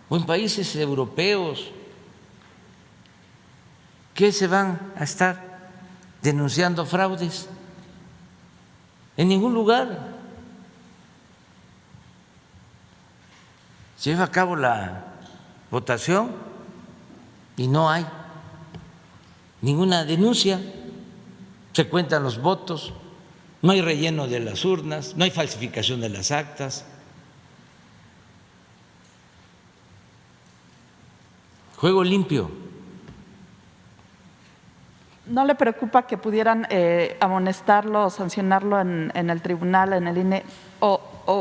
O en países europeos, ¿qué se van a estar denunciando fraudes? En ningún lugar. Se lleva a cabo la votación y no hay ninguna denuncia. Se cuentan los votos, no hay relleno de las urnas, no hay falsificación de las actas. Juego limpio. ¿No le preocupa que pudieran amonestarlo o sancionarlo en el tribunal, en el INE?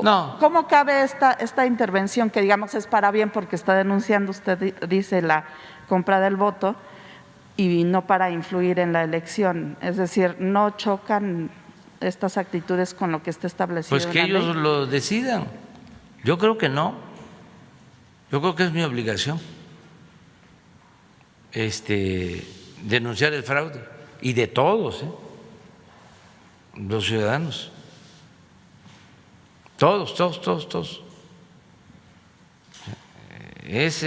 No. ¿Cómo cabe esta intervención que, digamos, es para bien porque está denunciando, usted dice, la compra del voto y no para influir en la elección? Es decir, ¿no chocan estas actitudes con lo que está establecido Pues en que la ley? ellos lo decidan. Yo creo que no. Yo creo que es mi obligación denunciar el fraude, y de todos, los ciudadanos, todos. Es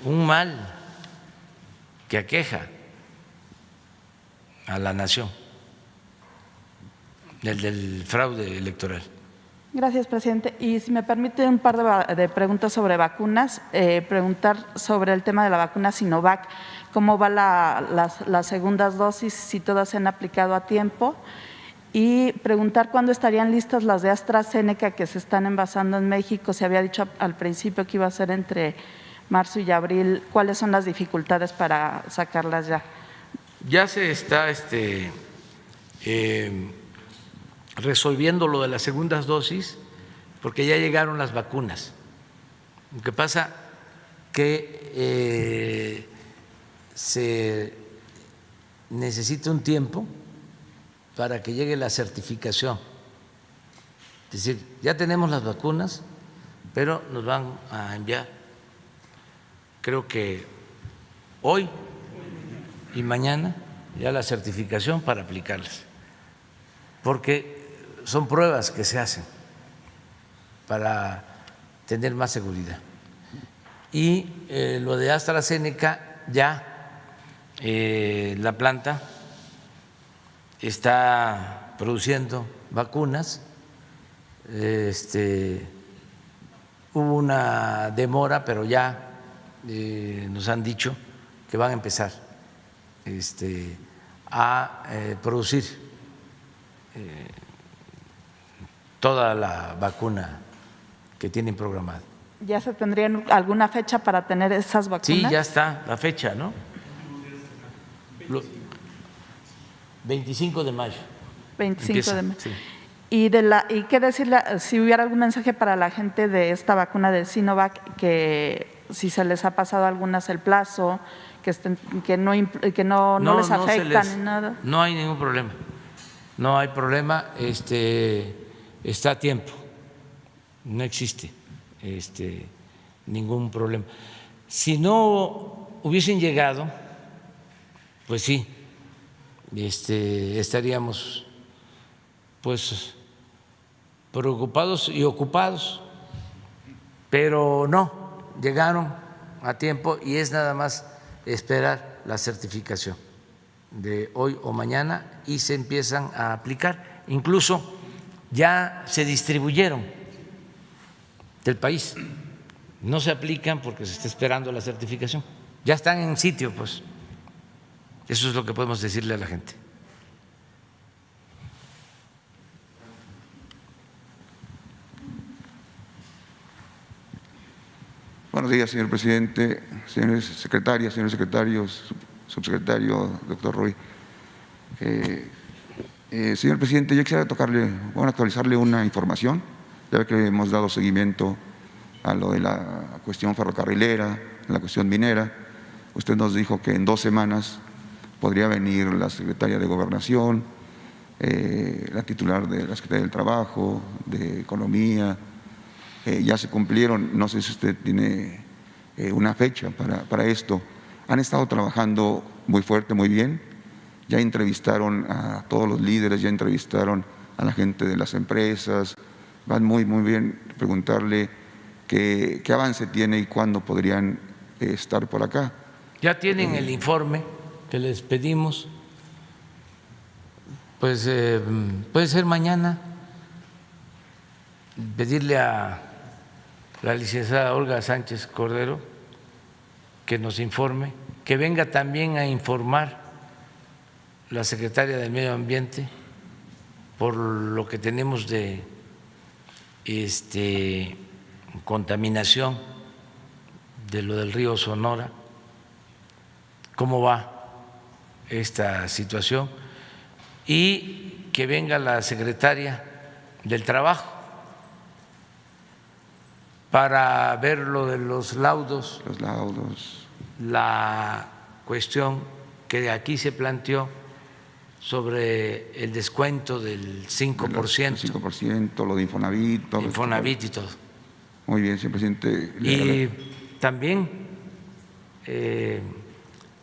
un mal que aqueja a la nación, el del fraude electoral. Gracias, presidente. Y si me permite un par de preguntas sobre vacunas, preguntar sobre el tema de la vacuna Sinovac, cómo va las segundas dosis, si todas se han aplicado a tiempo, y preguntar cuándo estarían listas las de AstraZeneca que se están envasando en México. Se había dicho al principio que iba a ser entre marzo y abril. ¿Cuáles son las dificultades para sacarlas ya? Ya se está resolviendo lo de las segundas dosis, porque ya llegaron las vacunas. Lo que pasa que se necesita un tiempo para que llegue la certificación. Es decir, ya tenemos las vacunas, pero nos van a enviar, creo que hoy y mañana, ya la certificación para aplicarlas, porque son pruebas que se hacen para tener más seguridad. Y lo de AstraZeneca, ya la planta está produciendo vacunas. Hubo una demora, pero ya nos han dicho que van a empezar a producir toda la vacuna que tienen programada. ¿Ya se tendrían alguna fecha para tener esas vacunas? Sí, ya está la fecha, ¿no? 25 de mayo. 25 empieza, de mayo. sí. ¿Y qué decirle, si hubiera algún mensaje para la gente de esta vacuna de Sinovac, que si se les ha pasado a algunas el plazo, que no les afecta ni nada? No hay ningún problema. No hay problema, está a tiempo. No existe ningún problema. Si no hubiesen llegado, pues sí, estaríamos pues preocupados y ocupados, pero no, llegaron a tiempo y es nada más esperar la certificación de hoy o mañana y se empiezan a aplicar. Incluso ya se distribuyeron del país, no se aplican porque se está esperando la certificación, ya están en sitio, pues. Eso es lo que podemos decirle a la gente. Buenos días, señor presidente, señores secretarias, señores secretarios, subsecretario, doctor Ruy. Señor presidente, yo quisiera actualizarle una información, ya que hemos dado seguimiento a lo de la cuestión ferrocarrilera, la cuestión minera. Usted nos dijo que en 2 semanas podría venir la secretaria de Gobernación, la titular de la Secretaría del Trabajo, de Economía. Ya se cumplieron, no sé si usted tiene una fecha para esto. Han estado trabajando muy fuerte, muy bien. Ya entrevistaron a todos los líderes, ya entrevistaron a la gente de las empresas. Van muy bien. Preguntarle qué avance tiene y cuándo podrían estar por acá. Ya tienen el informe que les pedimos, pues puede ser mañana, pedirle a la licenciada Olga Sánchez Cordero que nos informe, que venga también a informar la secretaria del Medio Ambiente por lo que tenemos de contaminación de lo del río Sonora, cómo va esta situación, y que venga la secretaria del Trabajo para ver lo de los laudos. Los laudos. La cuestión que aquí se planteó sobre el descuento del 5%. El 5%, lo de Infonavit. Todo Infonavit y todo. Muy bien, señor presidente. Y también,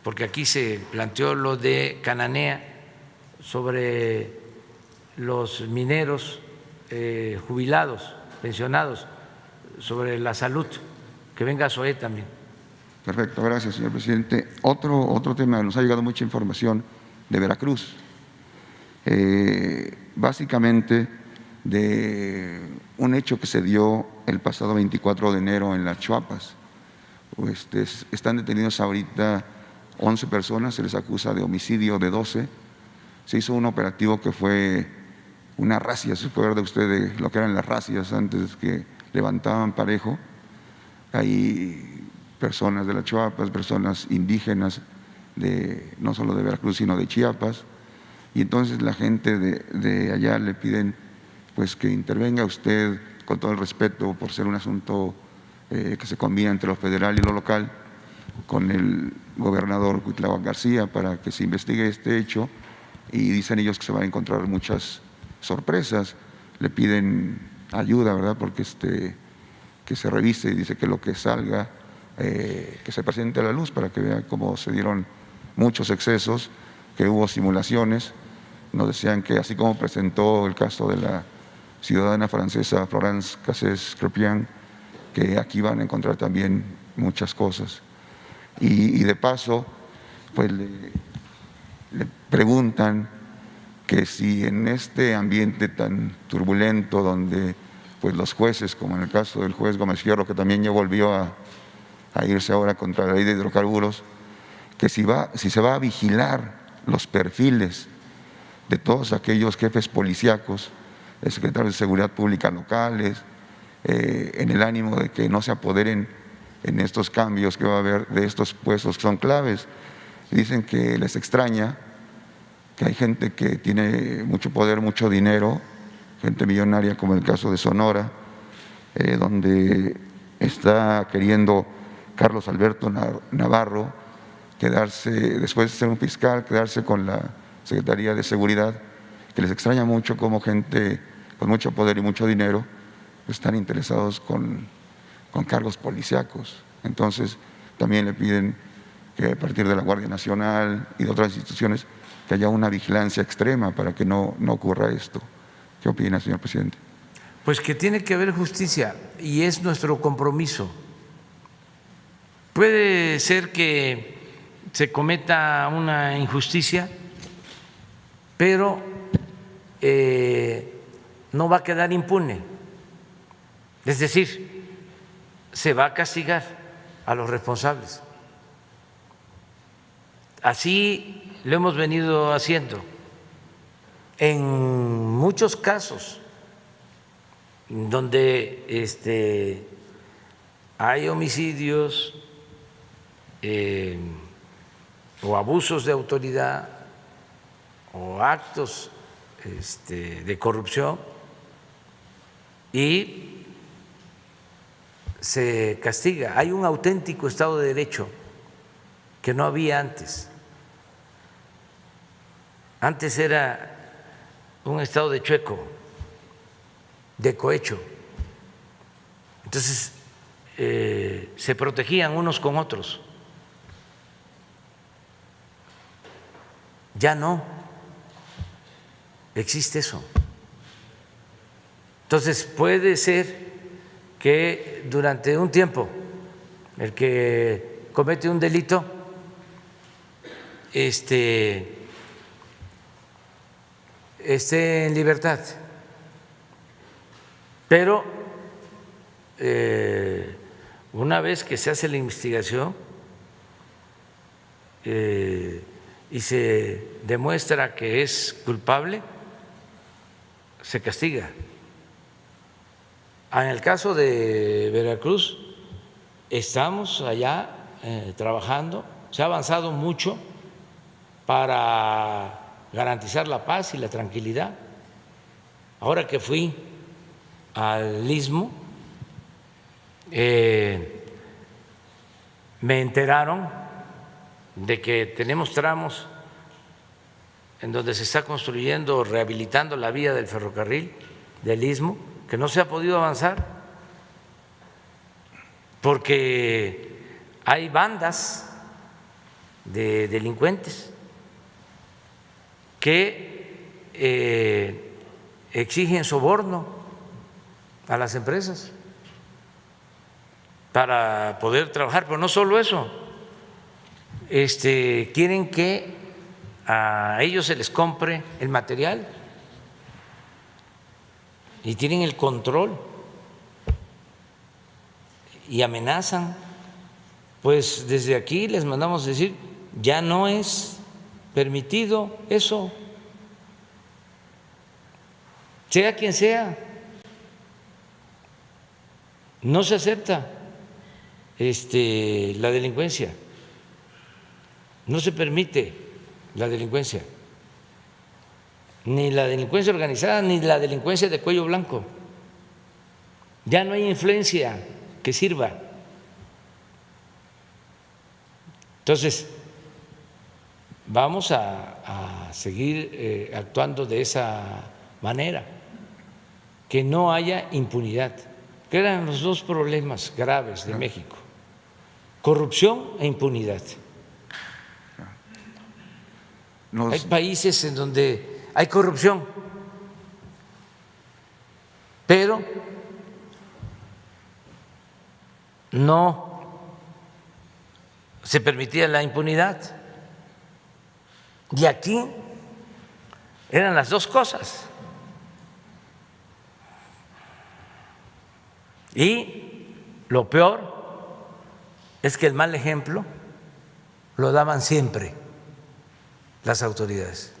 porque aquí se planteó lo de Cananea sobre los mineros jubilados, pensionados, sobre la salud, que venga Zoé también. Perfecto, gracias, señor presidente. Otro tema, nos ha llegado mucha información de Veracruz, básicamente de un hecho que se dio el pasado 24 de enero en las Chuapas. Están detenidos ahorita 11 personas, se les acusa de homicidio de 12. Se hizo un operativo que fue una racia, se puede ver de ustedes lo que eran las racias antes que levantaban parejo. Hay personas de las Chuapas, personas indígenas, no solo de Veracruz, sino de Chiapas, y entonces la gente de allá le piden pues que intervenga usted con todo el respeto por ser un asunto que se combina entre lo federal y lo local, con el gobernador Cuitláhuac García para que se investigue este hecho, y dicen ellos que se van a encontrar muchas sorpresas. Le piden ayuda, ¿verdad?, porque que se revise y dice que lo que salga, que se presente a la luz para que vea cómo se dieron muchos excesos, que hubo simulaciones. Nos decían que así como presentó el caso de la ciudadana francesa Florence Cassés-Crepien, que aquí van a encontrar también muchas cosas. Y de paso, pues le preguntan que si en este ambiente tan turbulento donde pues los jueces, como en el caso del juez Gómez Fierro, que también ya volvió a irse ahora contra la ley de hidrocarburos, que si se va a vigilar los perfiles de todos aquellos jefes policíacos, secretarios de seguridad pública locales, en el ánimo de que no se apoderen en estos cambios que va a haber de estos puestos que son claves. Dicen que les extraña que hay gente que tiene mucho poder, mucho dinero, gente millonaria, como el caso de Sonora, donde está queriendo Carlos Alberto Navarro quedarse, después de ser un fiscal, quedarse con la Secretaría de Seguridad, que les extraña mucho cómo gente con mucho poder y mucho dinero están interesados con cargos policíacos. Entonces, también le piden que a partir de la Guardia Nacional y de otras instituciones que haya una vigilancia extrema para que no ocurra esto. ¿Qué opina, señor presidente? Pues que tiene que haber justicia y es nuestro compromiso. Puede ser que se cometa una injusticia, pero no va a quedar impune. Es decir, se va a castigar a los responsables. Así lo hemos venido haciendo en muchos casos donde hay homicidios o abusos de autoridad o actos de corrupción, y se castiga. Hay un auténtico Estado de Derecho que no había antes. Antes era un estado de chueco, de cohecho. Entonces se protegían unos con otros. Ya no existe eso. Entonces puede ser que durante un tiempo el que comete un delito esté en libertad, pero una vez que se hace la investigación y se demuestra que es culpable, se castiga. En el caso de Veracruz, estamos allá trabajando, se ha avanzado mucho para garantizar la paz y la tranquilidad. Ahora que fui al Istmo, me enteraron de que tenemos tramos en donde se está construyendo o rehabilitando la vía del ferrocarril del Istmo, que no se ha podido avanzar porque hay bandas de delincuentes que exigen soborno a las empresas para poder trabajar, pero no solo eso, quieren que a ellos se les compre el material y tienen el control y amenazan. Pues desde aquí les mandamos decir, ya no es permitido eso, sea quien sea, no se acepta la delincuencia, no se permite la delincuencia, ni la delincuencia organizada, ni la delincuencia de cuello blanco. Ya no hay influencia que sirva. Entonces, vamos a seguir actuando de esa manera, que no haya impunidad, que eran los dos problemas graves de México: corrupción e impunidad. Hay países en donde hay corrupción, pero no se permitía la impunidad. Y aquí eran las dos cosas. Y lo peor es que el mal ejemplo lo daban siempre las autoridades.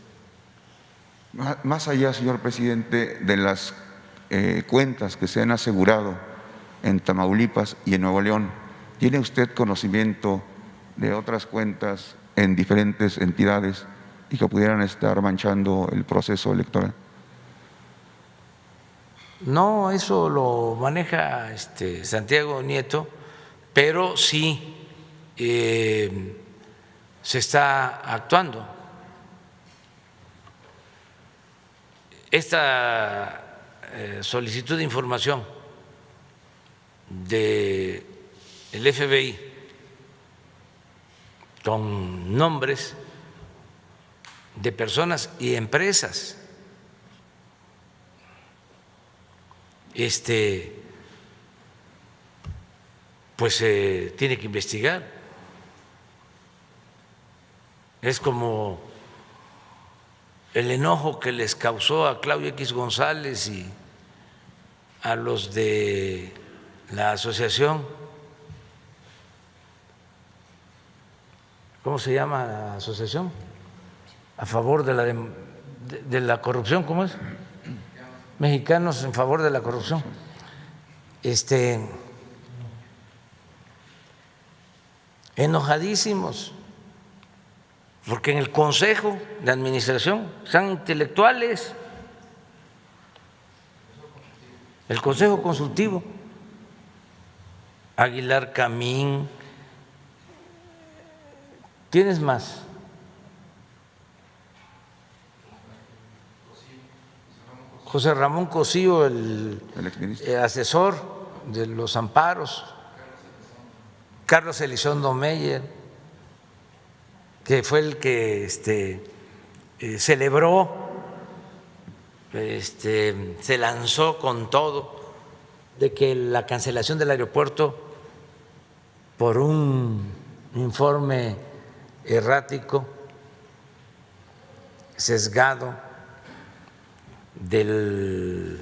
Más allá, señor presidente, de las cuentas que se han asegurado en Tamaulipas y en Nuevo León, ¿tiene usted conocimiento de otras cuentas en diferentes entidades y que pudieran estar manchando el proceso electoral? No, eso lo maneja Santiago Nieto, pero sí se está actuando. Esta solicitud de información del FBI con nombres de personas y empresas pues se tiene que investigar. Es como el enojo que les causó a Claudio X González y a los de la asociación, ¿cómo se llama la asociación? A favor de la corrupción, ¿cómo es? Mexicanos en favor de la corrupción. Enojadísimos, porque en el Consejo de Administración están intelectuales, el Consejo Consultivo, Aguilar Camín, ¿quiénes más? José Ramón Cosío, el asesor de los amparos, Carlos Elizondo Meyer, que fue el que celebró, se lanzó con todo de que la cancelación del aeropuerto por un informe errático, sesgado de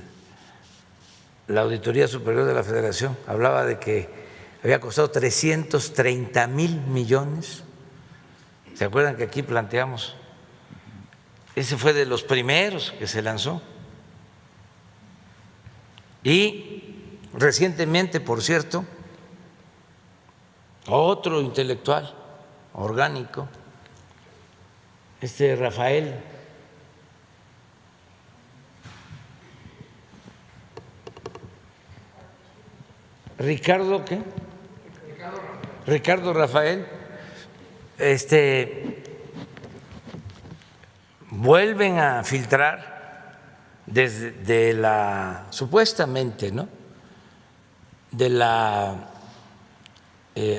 la Auditoría Superior de la Federación, hablaba de que había costado 330,000 millones. ¿Se acuerdan que aquí planteamos? Ese fue de los primeros que se lanzó. Y recientemente, por cierto, otro intelectual orgánico, Rafael Ricardo, ¿qué? Ricardo Rafael, vuelven a filtrar desde la, supuestamente, ¿no?, de la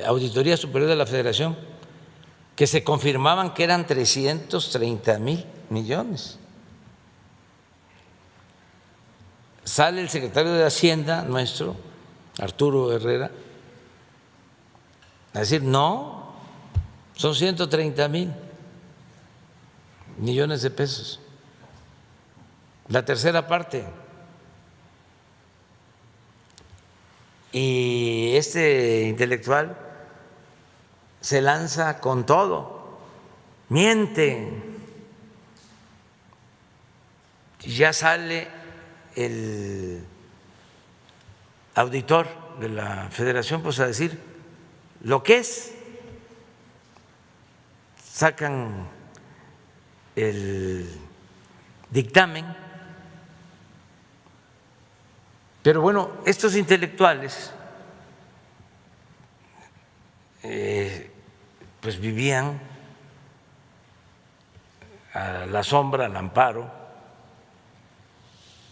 Auditoría Superior de la Federación, que se confirmaban que eran 330,000 millones. Sale el secretario de Hacienda nuestro, Arturo Herrera, a decir, no, son 130,000 millones de pesos, la tercera parte. Y este intelectual se lanza con todo, miente, y ya sale el auditor de la Federación pues a decir lo que es, sacan el dictamen, pero bueno, estos intelectuales pues vivían a la sombra, al amparo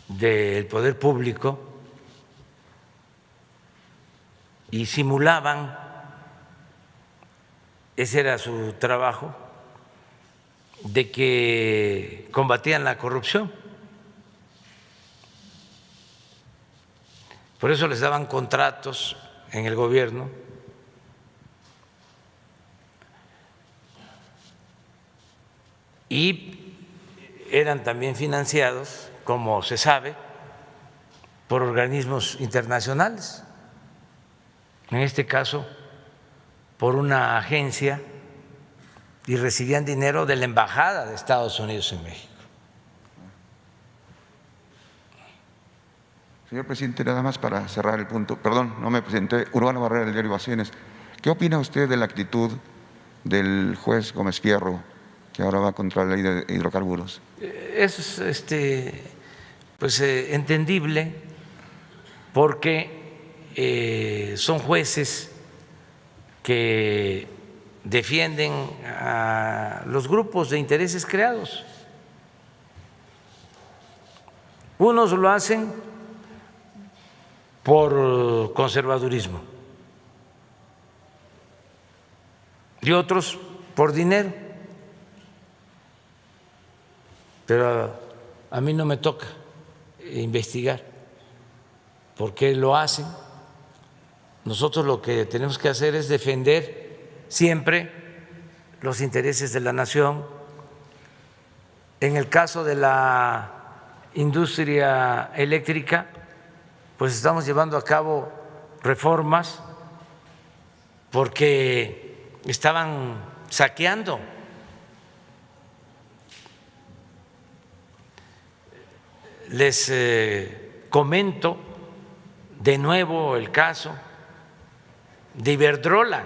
del poder público y simulaban, ese era su trabajo, de que combatían la corrupción. Por eso les daban contratos en el gobierno y eran también financiados, como se sabe, por organismos internacionales, en este caso por una agencia, y recibían dinero de la Embajada de Estados Unidos en México. Señor presidente, nada más para cerrar el punto, perdón, no me presenté, Urbano Barrera, del diario Ovaciones. ¿Qué opina usted de la actitud del juez Gómez Fierro, que ahora va contra la ley de hidrocarburos? Es pues entendible, porque son jueces que defienden a los grupos de intereses creados. Unos lo hacen por conservadurismo y otros por dinero, pero a mí no me toca investigar por qué lo hacen. Nosotros lo que tenemos que hacer es defender siempre los intereses de la nación. En el caso de la industria eléctrica, pues estamos llevando a cabo reformas porque estaban saqueando. Les comento de nuevo el caso de Iberdrola,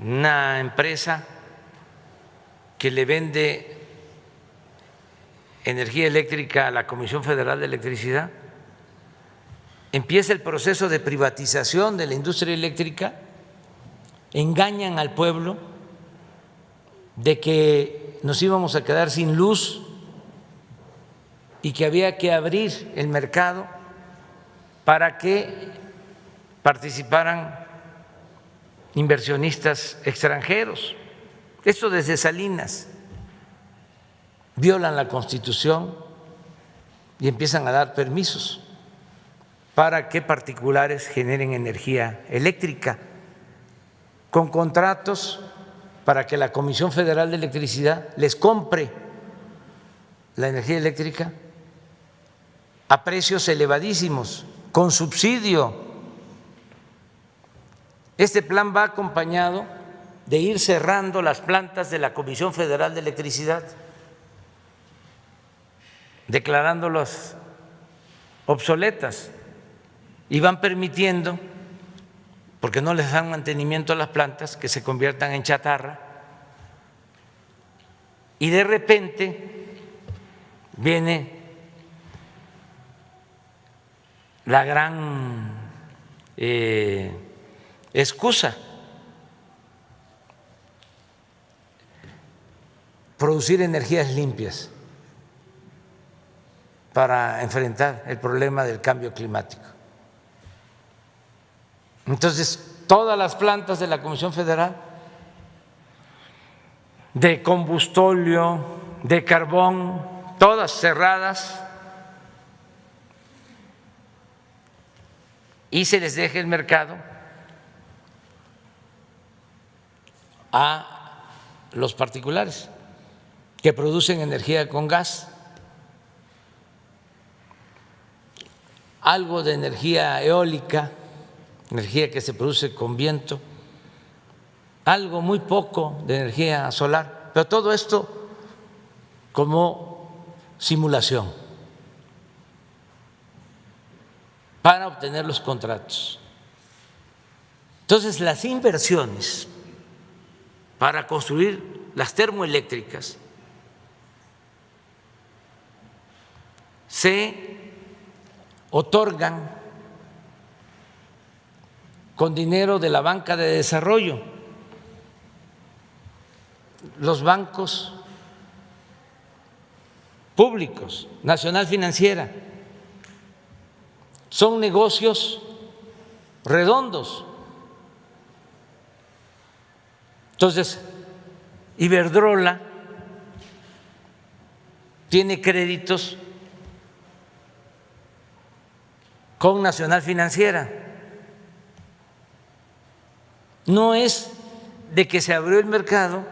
una empresa que le vende energía eléctrica a la Comisión Federal de Electricidad. Empieza el proceso de privatización de la industria eléctrica, engañan al pueblo de que nos íbamos a quedar sin luz y que había que abrir el mercado para que participaran inversionistas extranjeros. Esto desde Salinas. Violan la Constitución y empiezan a dar permisos para que particulares generen energía eléctrica con contratos para que la Comisión Federal de Electricidad les compre la energía eléctrica a precios elevadísimos, con subsidio. Este plan va acompañado de ir cerrando las plantas de la Comisión Federal de Electricidad, declarándolas obsoletas, y van permitiendo, porque no les dan mantenimiento a las plantas, que se conviertan en chatarra, y de repente viene la gran excusa. producir energías limpias para enfrentar el problema del cambio climático. Entonces, todas las plantas de la Comisión Federal de combustóleo, de carbón, todas cerradas, y se les deja el mercado a los particulares que producen energía con gas, algo de energía eólica, energía que se produce con viento, algo muy poco de energía solar, pero todo esto como simulación para obtener los contratos. Entonces, las inversiones para construir las termoeléctricas se otorgan con dinero de la banca de desarrollo. Los bancos públicos, Nacional Financiera, son negocios redondos. Entonces, Iberdrola tiene créditos con Nacional Financiera. No es de que se abrió el mercado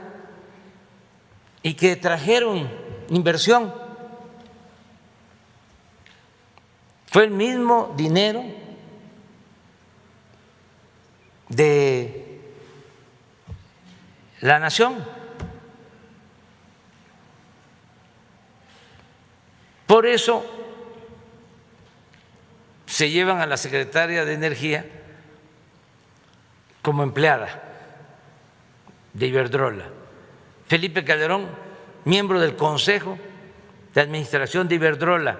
y que trajeron inversión. Fue el mismo dinero de la nación. Por eso se llevan a la secretaria de Energía como empleada de Iberdrola. Felipe Calderón, miembro del Consejo de Administración de Iberdrola.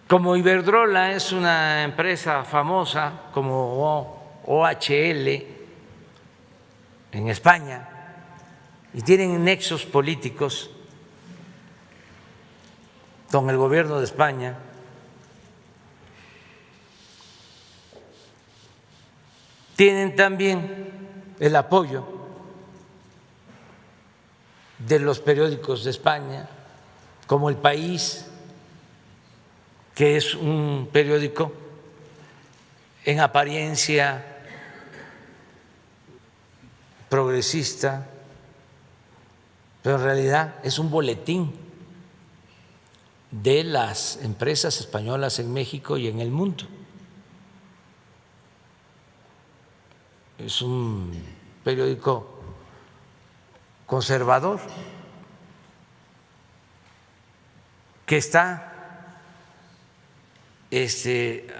Como Iberdrola es una empresa famosa como OHL en España y tienen nexos políticos con el gobierno de España, tienen también el apoyo de los periódicos de España, como El País, que es un periódico en apariencia progresista, pero en realidad es un boletín de las empresas españolas en México y en el mundo. Es un periódico conservador que está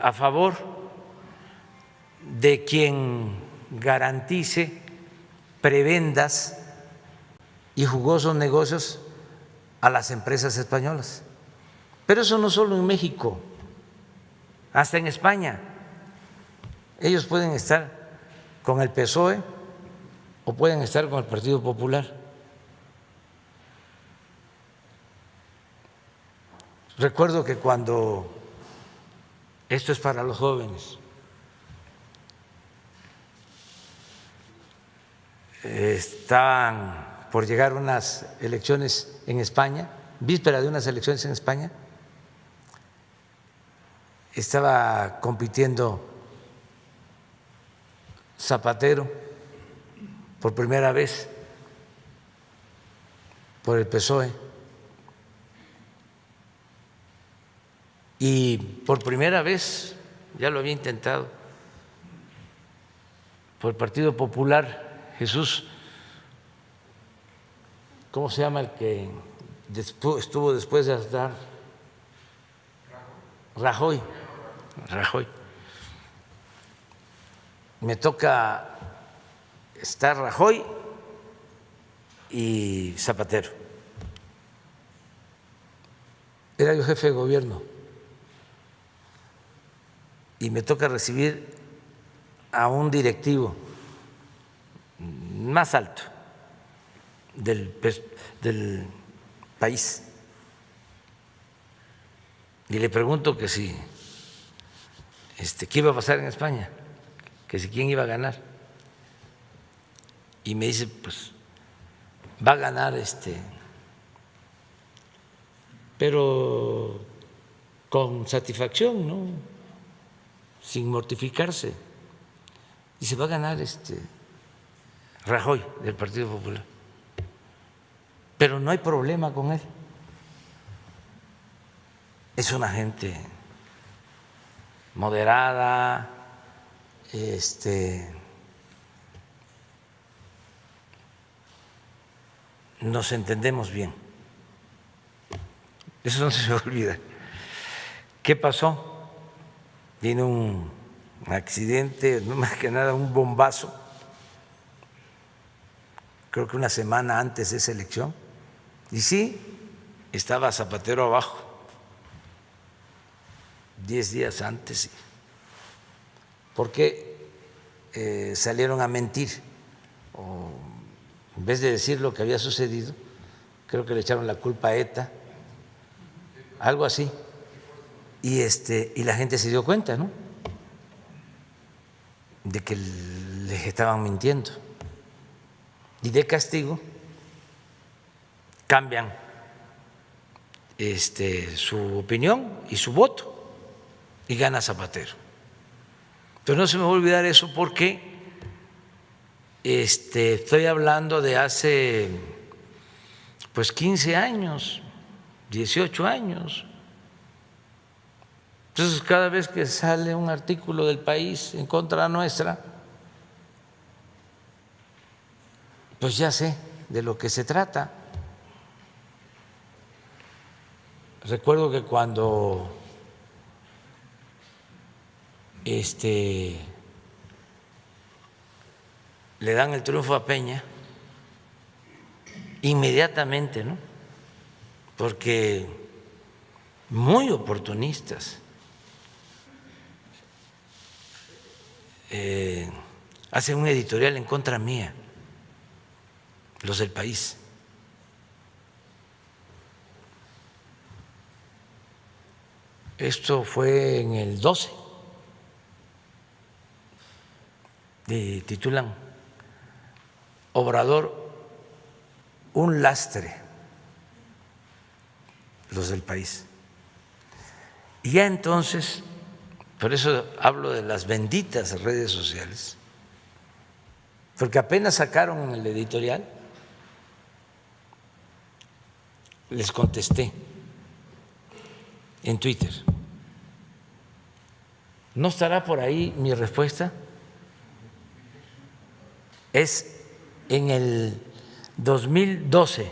a favor de quien garantice prebendas y jugosos negocios a las empresas españolas. Pero eso no solo en México, hasta en España. Ellos pueden estar con el PSOE o pueden estar con el Partido Popular. Recuerdo que cuando, esto es para los jóvenes, estaban por llegar unas elecciones en España, víspera de unas elecciones en España, estaba compitiendo Zapatero por primera vez por el PSOE y por primera vez, ya lo había intentado, por el Partido Popular, Jesús, ¿cómo se llama el que estuvo después de Aznar? Rajoy. Me toca estar Rajoy y Zapatero. Era yo jefe de gobierno y me toca recibir a un directivo más alto del país. Y le pregunto que si, ¿qué iba a pasar en España? Que si quién iba a ganar. Y me dice, pues va a ganar pero con satisfacción, ¿no? Sin mortificarse. Dice, va a ganar Rajoy del Partido Popular. Pero no hay problema con él. Es una gente moderada, nos entendemos bien. Eso no se me olvida. ¿Qué pasó? Vino un accidente, no más que nada un bombazo, creo que una semana antes de esa elección, y sí, estaba Zapatero abajo, 10 días antes, porque salieron a mentir, o en vez de decir lo que había sucedido, creo que le echaron la culpa a ETA, algo así, y la gente se dio cuenta, ¿no?, de que les estaban mintiendo, y de castigo cambian su opinión y su voto, y gana Zapatero. Entonces no se me va a olvidar eso, porque estoy hablando de hace pues 15 años, 18 años. Entonces, cada vez que sale un artículo del País en contra nuestra, pues ya sé de lo que se trata. Recuerdo que cuando le dan el triunfo a Peña, inmediatamente, ¿no?, porque muy oportunistas, hacen un editorial en contra mía, los del País. Esto fue en el 12, titulan Obrador, un lastre, los del País. Y ya entonces, por eso hablo de las benditas redes sociales, porque apenas sacaron el editorial, les contesté en Twitter. ¿No estará por ahí mi respuesta? Es en el 2012.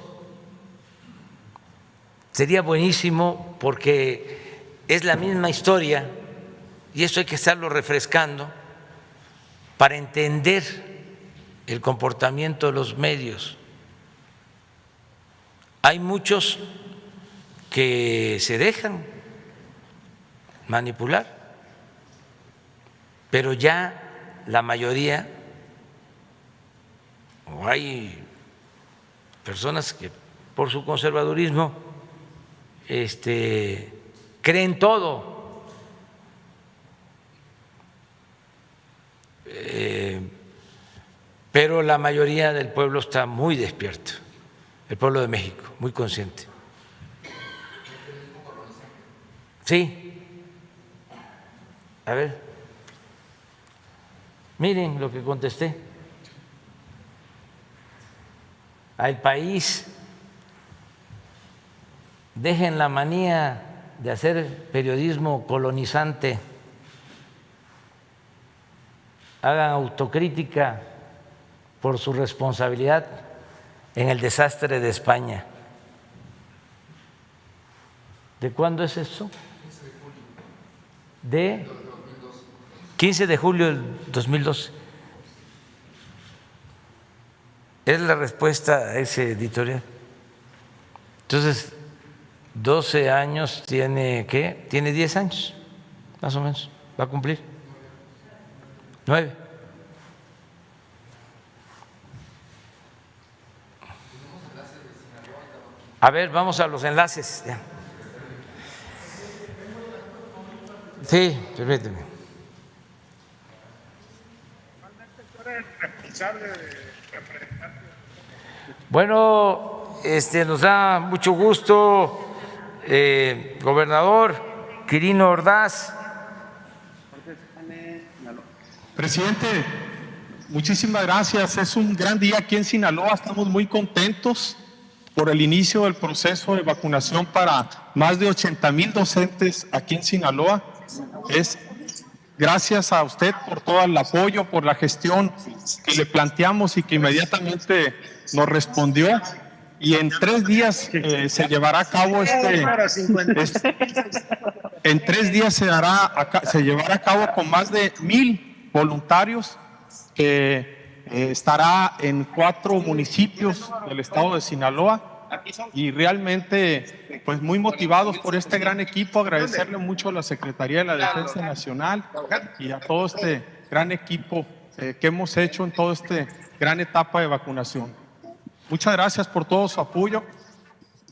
Sería buenísimo porque es la misma historia y eso hay que estarlo refrescando para entender el comportamiento de los medios. Hay muchos que se dejan manipular, pero ya la mayoría, o hay personas que por su conservadurismo creen todo, pero la mayoría del pueblo está muy despierto, el pueblo de México, muy consciente. Sí, a ver, miren lo que contesté. Al País, dejen la manía de hacer periodismo colonizante, hagan autocrítica por su responsabilidad en el desastre de España. ¿De cuándo es eso? De 15 de julio del 2012. Es la respuesta a ese editorial. Entonces, 12 años tiene, ¿qué? Tiene 10 años, más o menos, va a cumplir. 9. A ver, vamos a los enlaces. Ya. Sí, permíteme. Bueno, nos da mucho gusto, gobernador Quirino Ordaz. Presidente, muchísimas gracias. Es un gran día aquí en Sinaloa. Estamos muy contentos por el inicio del proceso de vacunación para más de 80,000 docentes aquí en Sinaloa. Es gracias a usted por todo el apoyo, por la gestión que le planteamos y que inmediatamente nos respondió. Y en 3 días se llevará a cabo en 3 días se llevará a cabo con más de 1,000 voluntarios que estará en 4 municipios del estado de Sinaloa. Y realmente pues muy motivados por este gran equipo, agradecerle mucho a la Secretaría de la Defensa Nacional y a todo este gran equipo que hemos hecho en toda esta gran etapa de vacunación. Muchas gracias por todo su apoyo.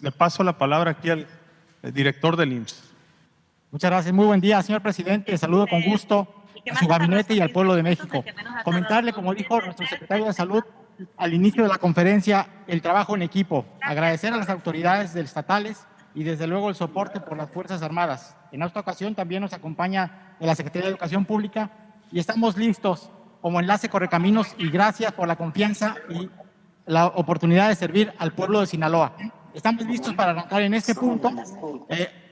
Le paso la palabra aquí al director del IMSS. Muchas gracias. Muy buen día, señor presidente. Saludo con gusto a su gabinete y al pueblo de México. Comentarle, como dijo nuestro secretario de Salud al inicio de la conferencia, el trabajo en equipo. Agradecer a las autoridades estatales y desde luego el soporte por las Fuerzas Armadas. En esta ocasión también nos acompaña la Secretaría de Educación Pública y estamos listos como enlace Correcaminos y gracias por la confianza y la oportunidad de servir al pueblo de Sinaloa. Estamos listos para arrancar en este punto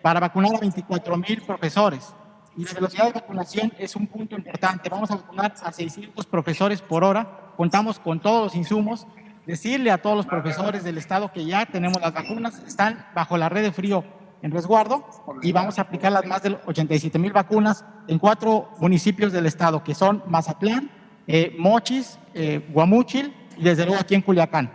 para vacunar a 24,000 profesores. Y la velocidad de vacunación es un punto importante. Vamos a vacunar a 600 profesores por hora. Contamos con todos los insumos. Decirle a todos los profesores del estado que ya tenemos las vacunas, están bajo la red de frío en resguardo y vamos a aplicar las más de 87,000 vacunas en 4 municipios del estado, que son Mazatlán, Mochis, Guamúchil y desde luego aquí en Culiacán.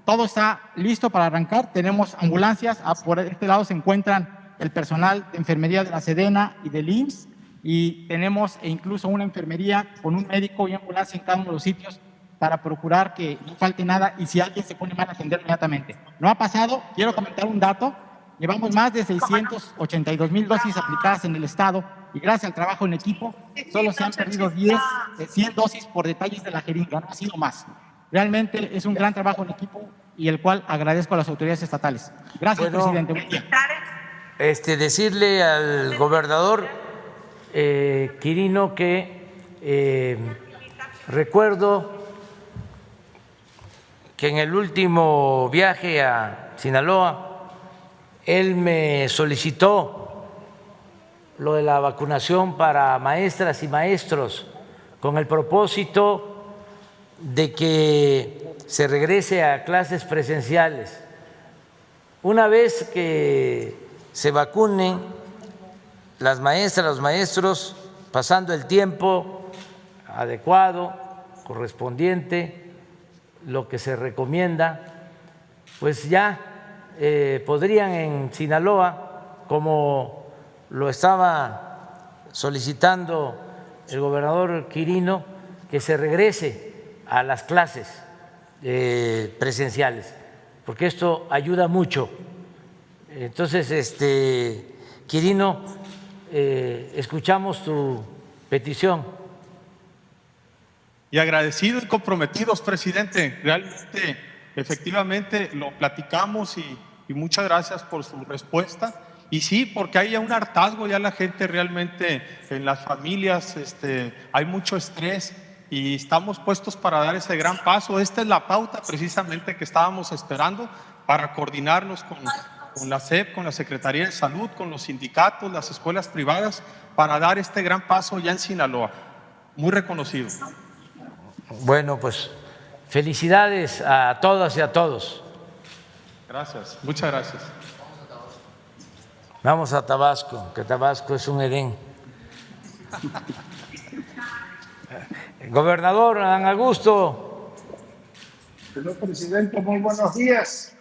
Todo está listo para arrancar. Tenemos ambulancias. Por este lado se encuentran el personal de enfermería de la Sedena y del IMSS y tenemos incluso una enfermería con un médico y ambulancia en cada uno de los sitios para procurar que no falte nada y si alguien se pone mal, atender inmediatamente. No ha pasado. Quiero comentar un dato. Llevamos más de 682,000 dosis aplicadas en el estado y gracias al trabajo en equipo solo se han perdido 100 dosis por detalles de la jeringa, no ha sido más. Realmente es un gran trabajo en equipo y el cual agradezco a las autoridades estatales. Gracias, presidente. Buen día. Decirle al gobernador Quirino que recuerdo que en el último viaje a Sinaloa él me solicitó lo de la vacunación para maestras y maestros con el propósito de que se regrese a clases presenciales. Una vez que se vacunen las maestras, los maestros, pasando el tiempo adecuado, correspondiente, lo que se recomienda, pues ya podrían en Sinaloa, como lo estaba solicitando el gobernador Quirino, que se regrese a las clases presenciales, porque esto ayuda mucho. Entonces, Quirino, escuchamos tu petición. Y agradecidos y comprometidos, presidente. Realmente, efectivamente, lo platicamos y muchas gracias por su respuesta. Y sí, porque hay ya un hartazgo, ya la gente realmente en las familias hay mucho estrés y estamos puestos para dar ese gran paso. Esta es la pauta precisamente que estábamos esperando para coordinarnos con la SEP, con la Secretaría de Salud, con los sindicatos, las escuelas privadas, para dar este gran paso ya en Sinaloa. Muy reconocido. Bueno, pues felicidades a todas y a todos. Gracias, muchas gracias. Vamos a Tabasco, que Tabasco es un Edén. Gobernador Adán Augusto. Señor presidente, muy buenos días.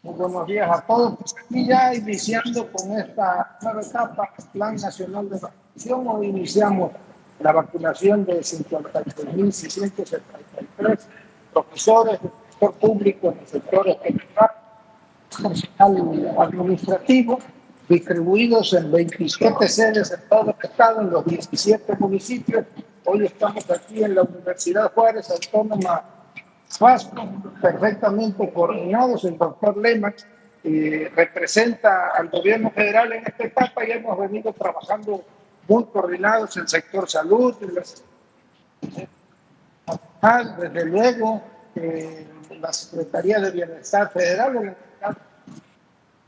Muy buenos días a todos. Y ya iniciando con esta nueva etapa, el Plan Nacional de Vacunación, hoy iniciamos la vacunación de 56.673 profesores del sector público en los sectores generales, personal administrativo, distribuidos en 27 sedes en todo el estado, en los 17 municipios. Hoy estamos aquí en la Universidad Juárez Autónoma Vasco, perfectamente coordinados. El doctor Lema representa al gobierno federal en esta etapa y hemos venido trabajando muy coordinados en el sector salud, desde luego la Secretaría de Bienestar Federal.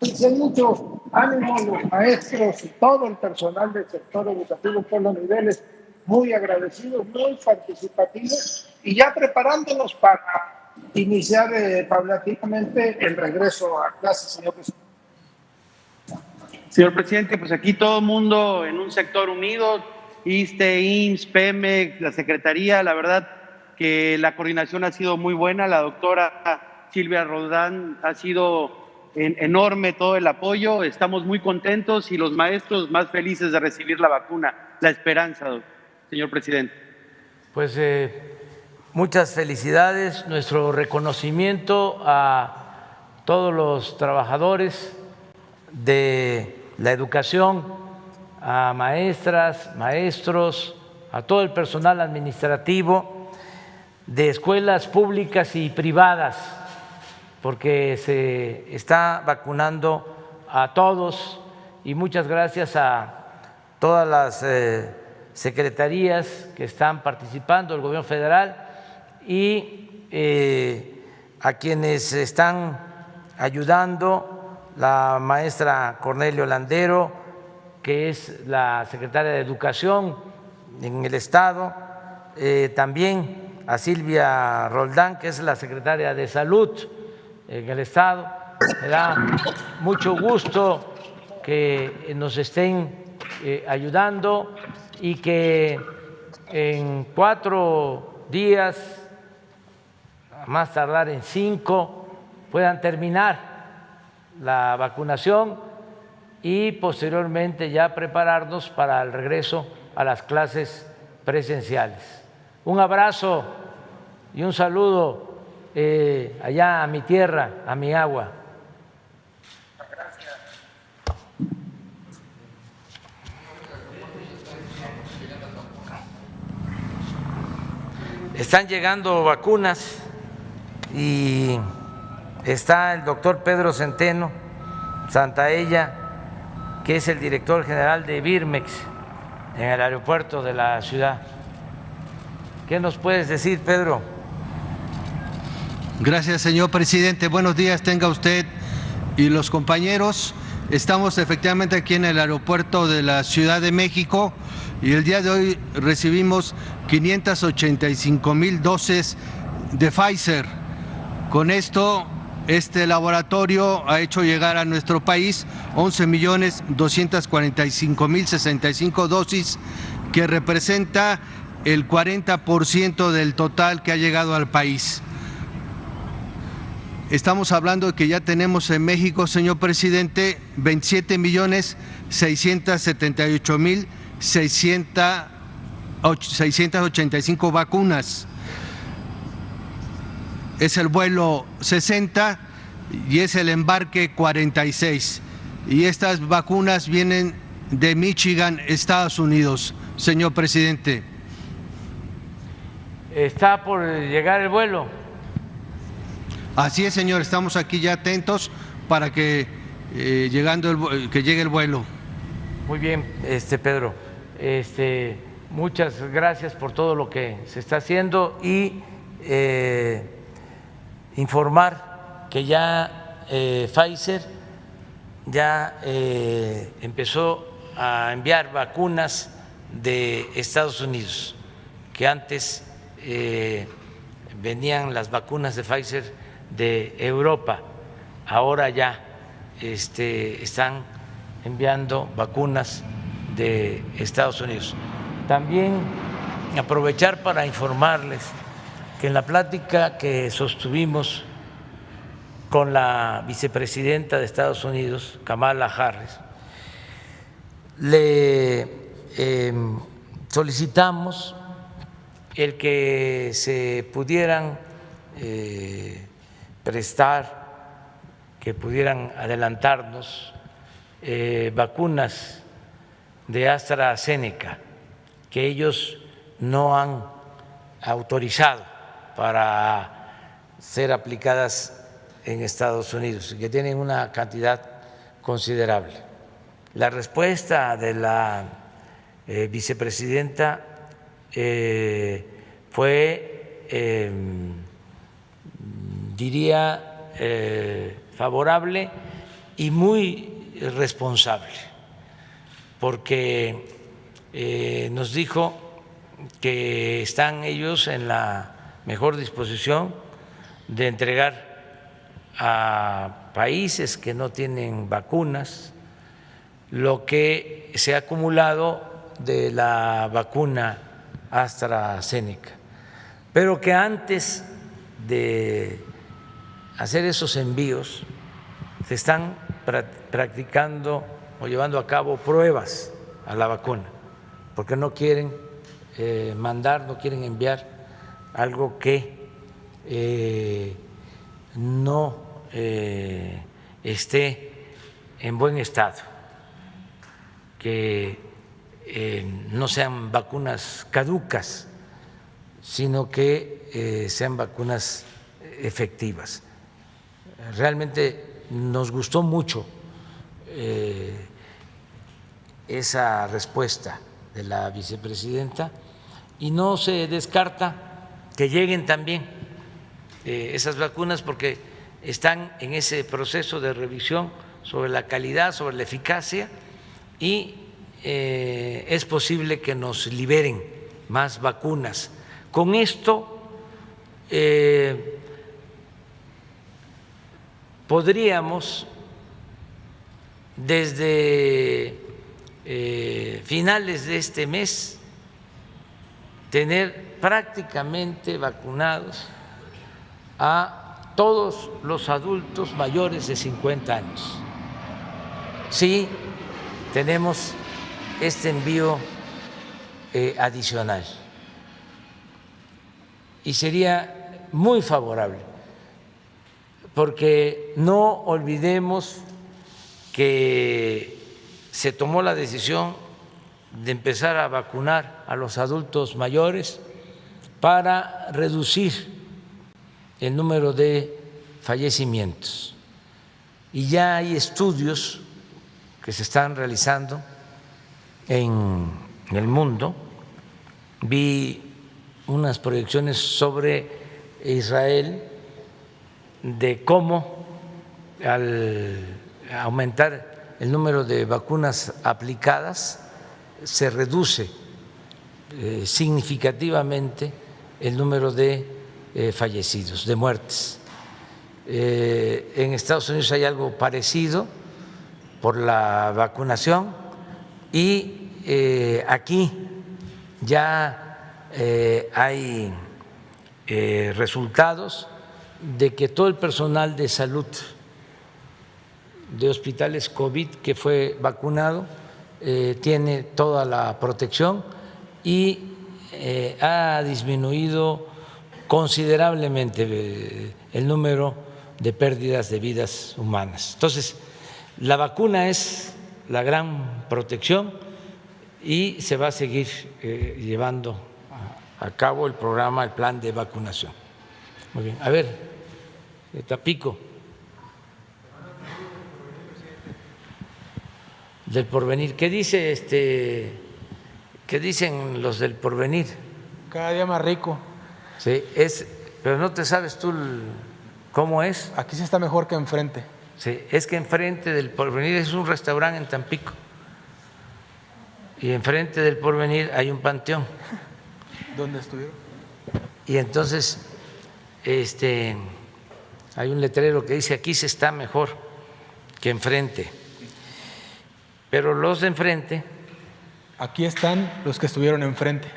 Hay mucho ánimo, los maestros y todo el personal del sector educativo por los niveles, muy agradecidos, muy participativos y ya preparándonos para iniciar paulatinamente el regreso a clases, señor presidente. Señor presidente, pues aquí todo el mundo en un sector unido, ISSSTE, IMSS, Pemex, la Secretaría, la verdad que la coordinación ha sido muy buena, la doctora Silvia Roldán ha sido enorme todo el apoyo, estamos muy contentos y los maestros más felices de recibir la vacuna, la esperanza, señor presidente. Pues muchas felicidades, nuestro reconocimiento a todos los trabajadores de la educación, a maestras, maestros, a todo el personal administrativo de escuelas públicas y privadas, porque se está vacunando a todos, y muchas gracias a todas las secretarías que están participando, el gobierno federal, y a quienes están ayudando, la maestra Cornelio Landero, que es la secretaria de Educación en el Estado, también a Silvia Roldán, que es la secretaria de Salud en el Estado. Me da mucho gusto que nos estén ayudando y que en 4 días, a más tardar en 5, puedan terminar la vacunación y posteriormente ya prepararnos para el regreso a las clases presenciales. Un abrazo y un saludo allá a mi tierra, a mi agua. Están llegando vacunas y está el doctor Pedro Centeno Santaella, que es el director general de Birmex en el aeropuerto de la ciudad. ¿Qué nos puedes decir, Pedro? Gracias, señor presidente. Buenos días, tenga usted y los compañeros. Estamos efectivamente aquí en el aeropuerto de la Ciudad de México y el día de hoy recibimos 585,000 dosis de Pfizer. Con esto, este laboratorio ha hecho llegar a nuestro país 11,245,065 dosis, que representa el 40% del total que ha llegado al país. Estamos hablando de que ya tenemos en México, señor presidente, 27,678,685 vacunas. Es el vuelo 60 y es el embarque 46. Y estas vacunas vienen de Michigan, Estados Unidos, señor presidente. ¿Está por llegar el vuelo? Así es, señor, estamos aquí ya atentos para que que llegue el vuelo. Muy bien, Pedro. Muchas gracias por todo lo que se está haciendo y informar que ya Pfizer ya empezó a enviar vacunas de Estados Unidos, que antes venían las vacunas de Pfizer de Europa, ahora ya están enviando vacunas de Estados Unidos. También aprovechar para informarles que en la plática que sostuvimos con la vicepresidenta de Estados Unidos, Kamala Harris, le solicitamos el que se pudieran prestar que pudieran adelantarnos vacunas de AstraZeneca que ellos no han autorizado para ser aplicadas en Estados Unidos y que tienen una cantidad considerable. La respuesta de la vicepresidenta fue, diría, favorable y muy responsable, porque nos dijo que están ellos en la mejor disposición de entregar a países que no tienen vacunas lo que se ha acumulado de la vacuna AstraZeneca, pero que antes de hacer esos envíos se están practicando o llevando a cabo pruebas a la vacuna, porque no quieren mandar, no quieren enviar algo que no esté en buen estado, que no sean vacunas caducas, sino que sean vacunas efectivas. Realmente nos gustó mucho esa respuesta de la vicepresidenta y no se descarta que lleguen también esas vacunas porque están en ese proceso de revisión sobre la calidad, sobre la eficacia y es posible que nos liberen más vacunas. Con esto podríamos desde finales de este mes tener prácticamente vacunados a todos los adultos mayores de 50 años. Sí, tenemos este envío adicional y sería muy favorable, porque no olvidemos que se tomó la decisión de empezar a vacunar a los adultos mayores para reducir el número de fallecimientos. Y ya hay estudios que se están realizando en el mundo. Vi unas proyecciones sobre Israel de cómo al aumentar el número de vacunas aplicadas se reduce significativamente el número de fallecidos, de muertes. En Estados Unidos hay algo parecido por la vacunación y aquí ya hay resultados de que todo el personal de salud de hospitales COVID que fue vacunado tiene toda la protección y ha disminuido considerablemente el número de pérdidas de vidas humanas. Entonces, la vacuna es la gran protección y se va a seguir llevando a cabo el programa, el plan de vacunación. Muy bien. A ver, Tampico. Del Porvenir. ¿Qué dice qué dicen los del Porvenir? Cada día más rico. Sí, pero no te sabes tú cómo es. Aquí sí está mejor que enfrente. Sí, es que enfrente del Porvenir es un restaurante en Tampico y enfrente del Porvenir hay un panteón. ¿Dónde estuvieron? Y entonces hay un letrero que dice aquí se está mejor que enfrente. Pero los de enfrente… Aquí están los que estuvieron enfrente.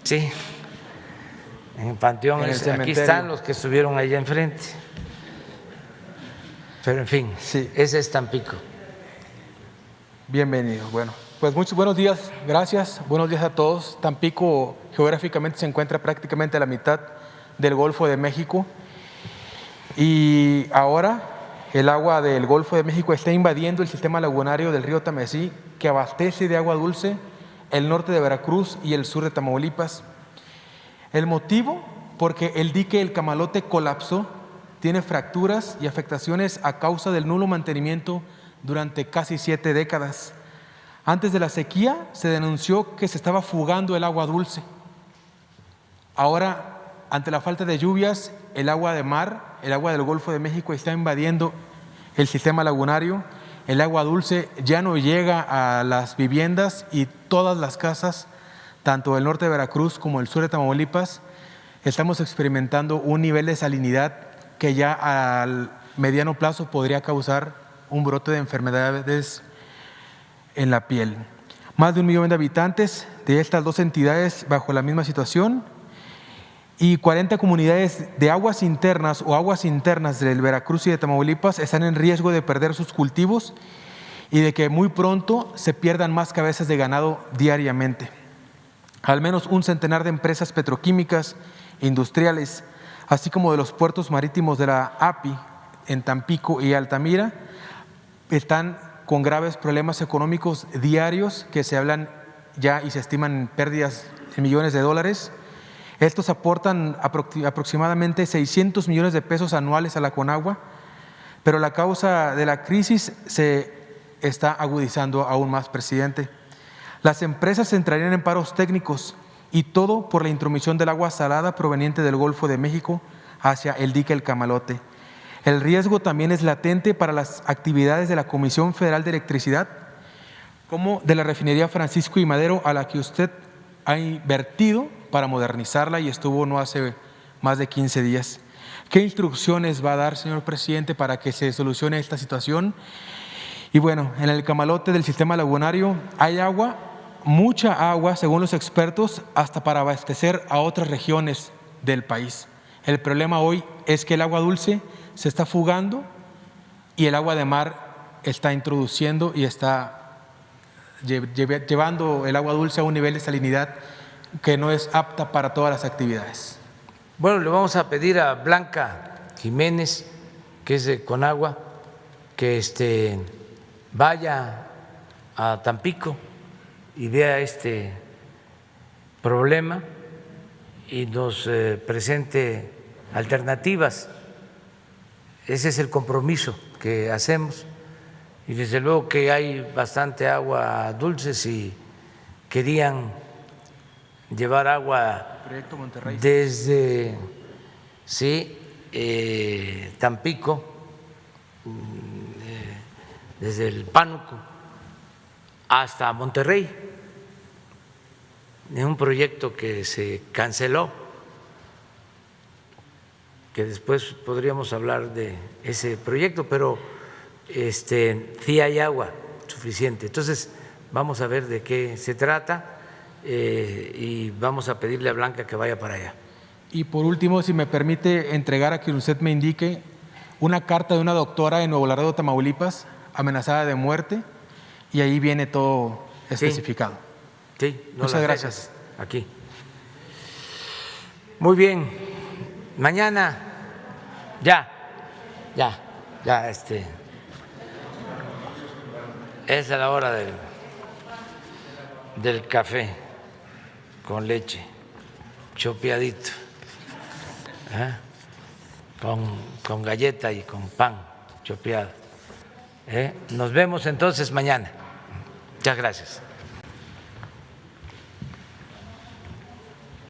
Sí, en el panteón aquí están los que estuvieron allá enfrente. Pero en fin, sí. Ese es Tampico. Bienvenido. Bueno, pues muchos buenos días, gracias. Buenos días a todos. Tampico geográficamente se encuentra prácticamente a la mitad del Golfo de México y ahora el agua del Golfo de México está invadiendo el sistema lagunario del río Tamesí, que abastece de agua dulce el norte de Veracruz y el sur de Tamaulipas. El motivo, porque el dique El Camalote colapsó, tiene fracturas y afectaciones a causa del nulo mantenimiento durante casi 7 décadas. Antes de la sequía se denunció que se estaba fugando el agua dulce. Ahora, ante la falta de lluvias, el agua de mar, el agua del Golfo de México está invadiendo el sistema lagunario. El agua dulce ya no llega a las viviendas y todas las casas, tanto del norte de Veracruz como el sur de Tamaulipas, estamos experimentando un nivel de salinidad que ya al mediano plazo podría causar un brote de enfermedades en la piel. Más de 1 millón de habitantes de estas 2 entidades bajo la misma situación y 40 comunidades de aguas internas o aguas internas del Veracruz y de Tamaulipas están en riesgo de perder sus cultivos y de que muy pronto se pierdan más cabezas de ganado diariamente. Al menos 1 centenar de empresas petroquímicas e industriales, así como de los puertos marítimos de la API en Tampico y Altamira, están con graves problemas económicos diarios que se hablan ya y se estiman en pérdidas de millones de dólares. Estos aportan aproximadamente 600 millones de pesos anuales a la Conagua, pero la causa de la crisis se está agudizando aún más, presidente. Las empresas entrarían en paros técnicos y todo por la intromisión del agua salada proveniente del Golfo de México hacia el dique El Camalote. El riesgo también es latente para las actividades de la Comisión Federal de Electricidad, como de la refinería Francisco y Madero, a la que usted ha invertido para modernizarla y estuvo no hace más de 15 días. ¿Qué instrucciones va a dar, señor presidente, para que se solucione esta situación? Y bueno, en el Camalote del sistema lagunario hay agua, mucha agua, según los expertos, hasta para abastecer a otras regiones del país. El problema hoy es que el agua dulce se está fugando y el agua de mar está introduciendo y está llevando el agua dulce a un nivel de salinidad que no es apta para todas las actividades. Bueno, le vamos a pedir a Blanca Jiménez, que es de Conagua, que vaya a Tampico y vea este problema y nos presente alternativas. Ese es el compromiso que hacemos y desde luego que hay bastante agua dulce. Si querían llevar agua desde Tampico, desde el Pánuco hasta Monterrey, en un proyecto que se canceló, que después podríamos hablar de ese proyecto, pero sí hay agua suficiente. Entonces vamos a ver de qué se trata y vamos a pedirle a Blanca que vaya para allá. Y por último, si me permite entregar a quien usted me indique una carta de una doctora en Nuevo Laredo, Tamaulipas, amenazada de muerte, y ahí viene todo especificado. Sí, muchas gracias. Aquí. Muy bien. Mañana, ya, es a la hora del café con leche, chopeadito, con galleta y con pan chopeado. Nos vemos entonces mañana. Muchas gracias.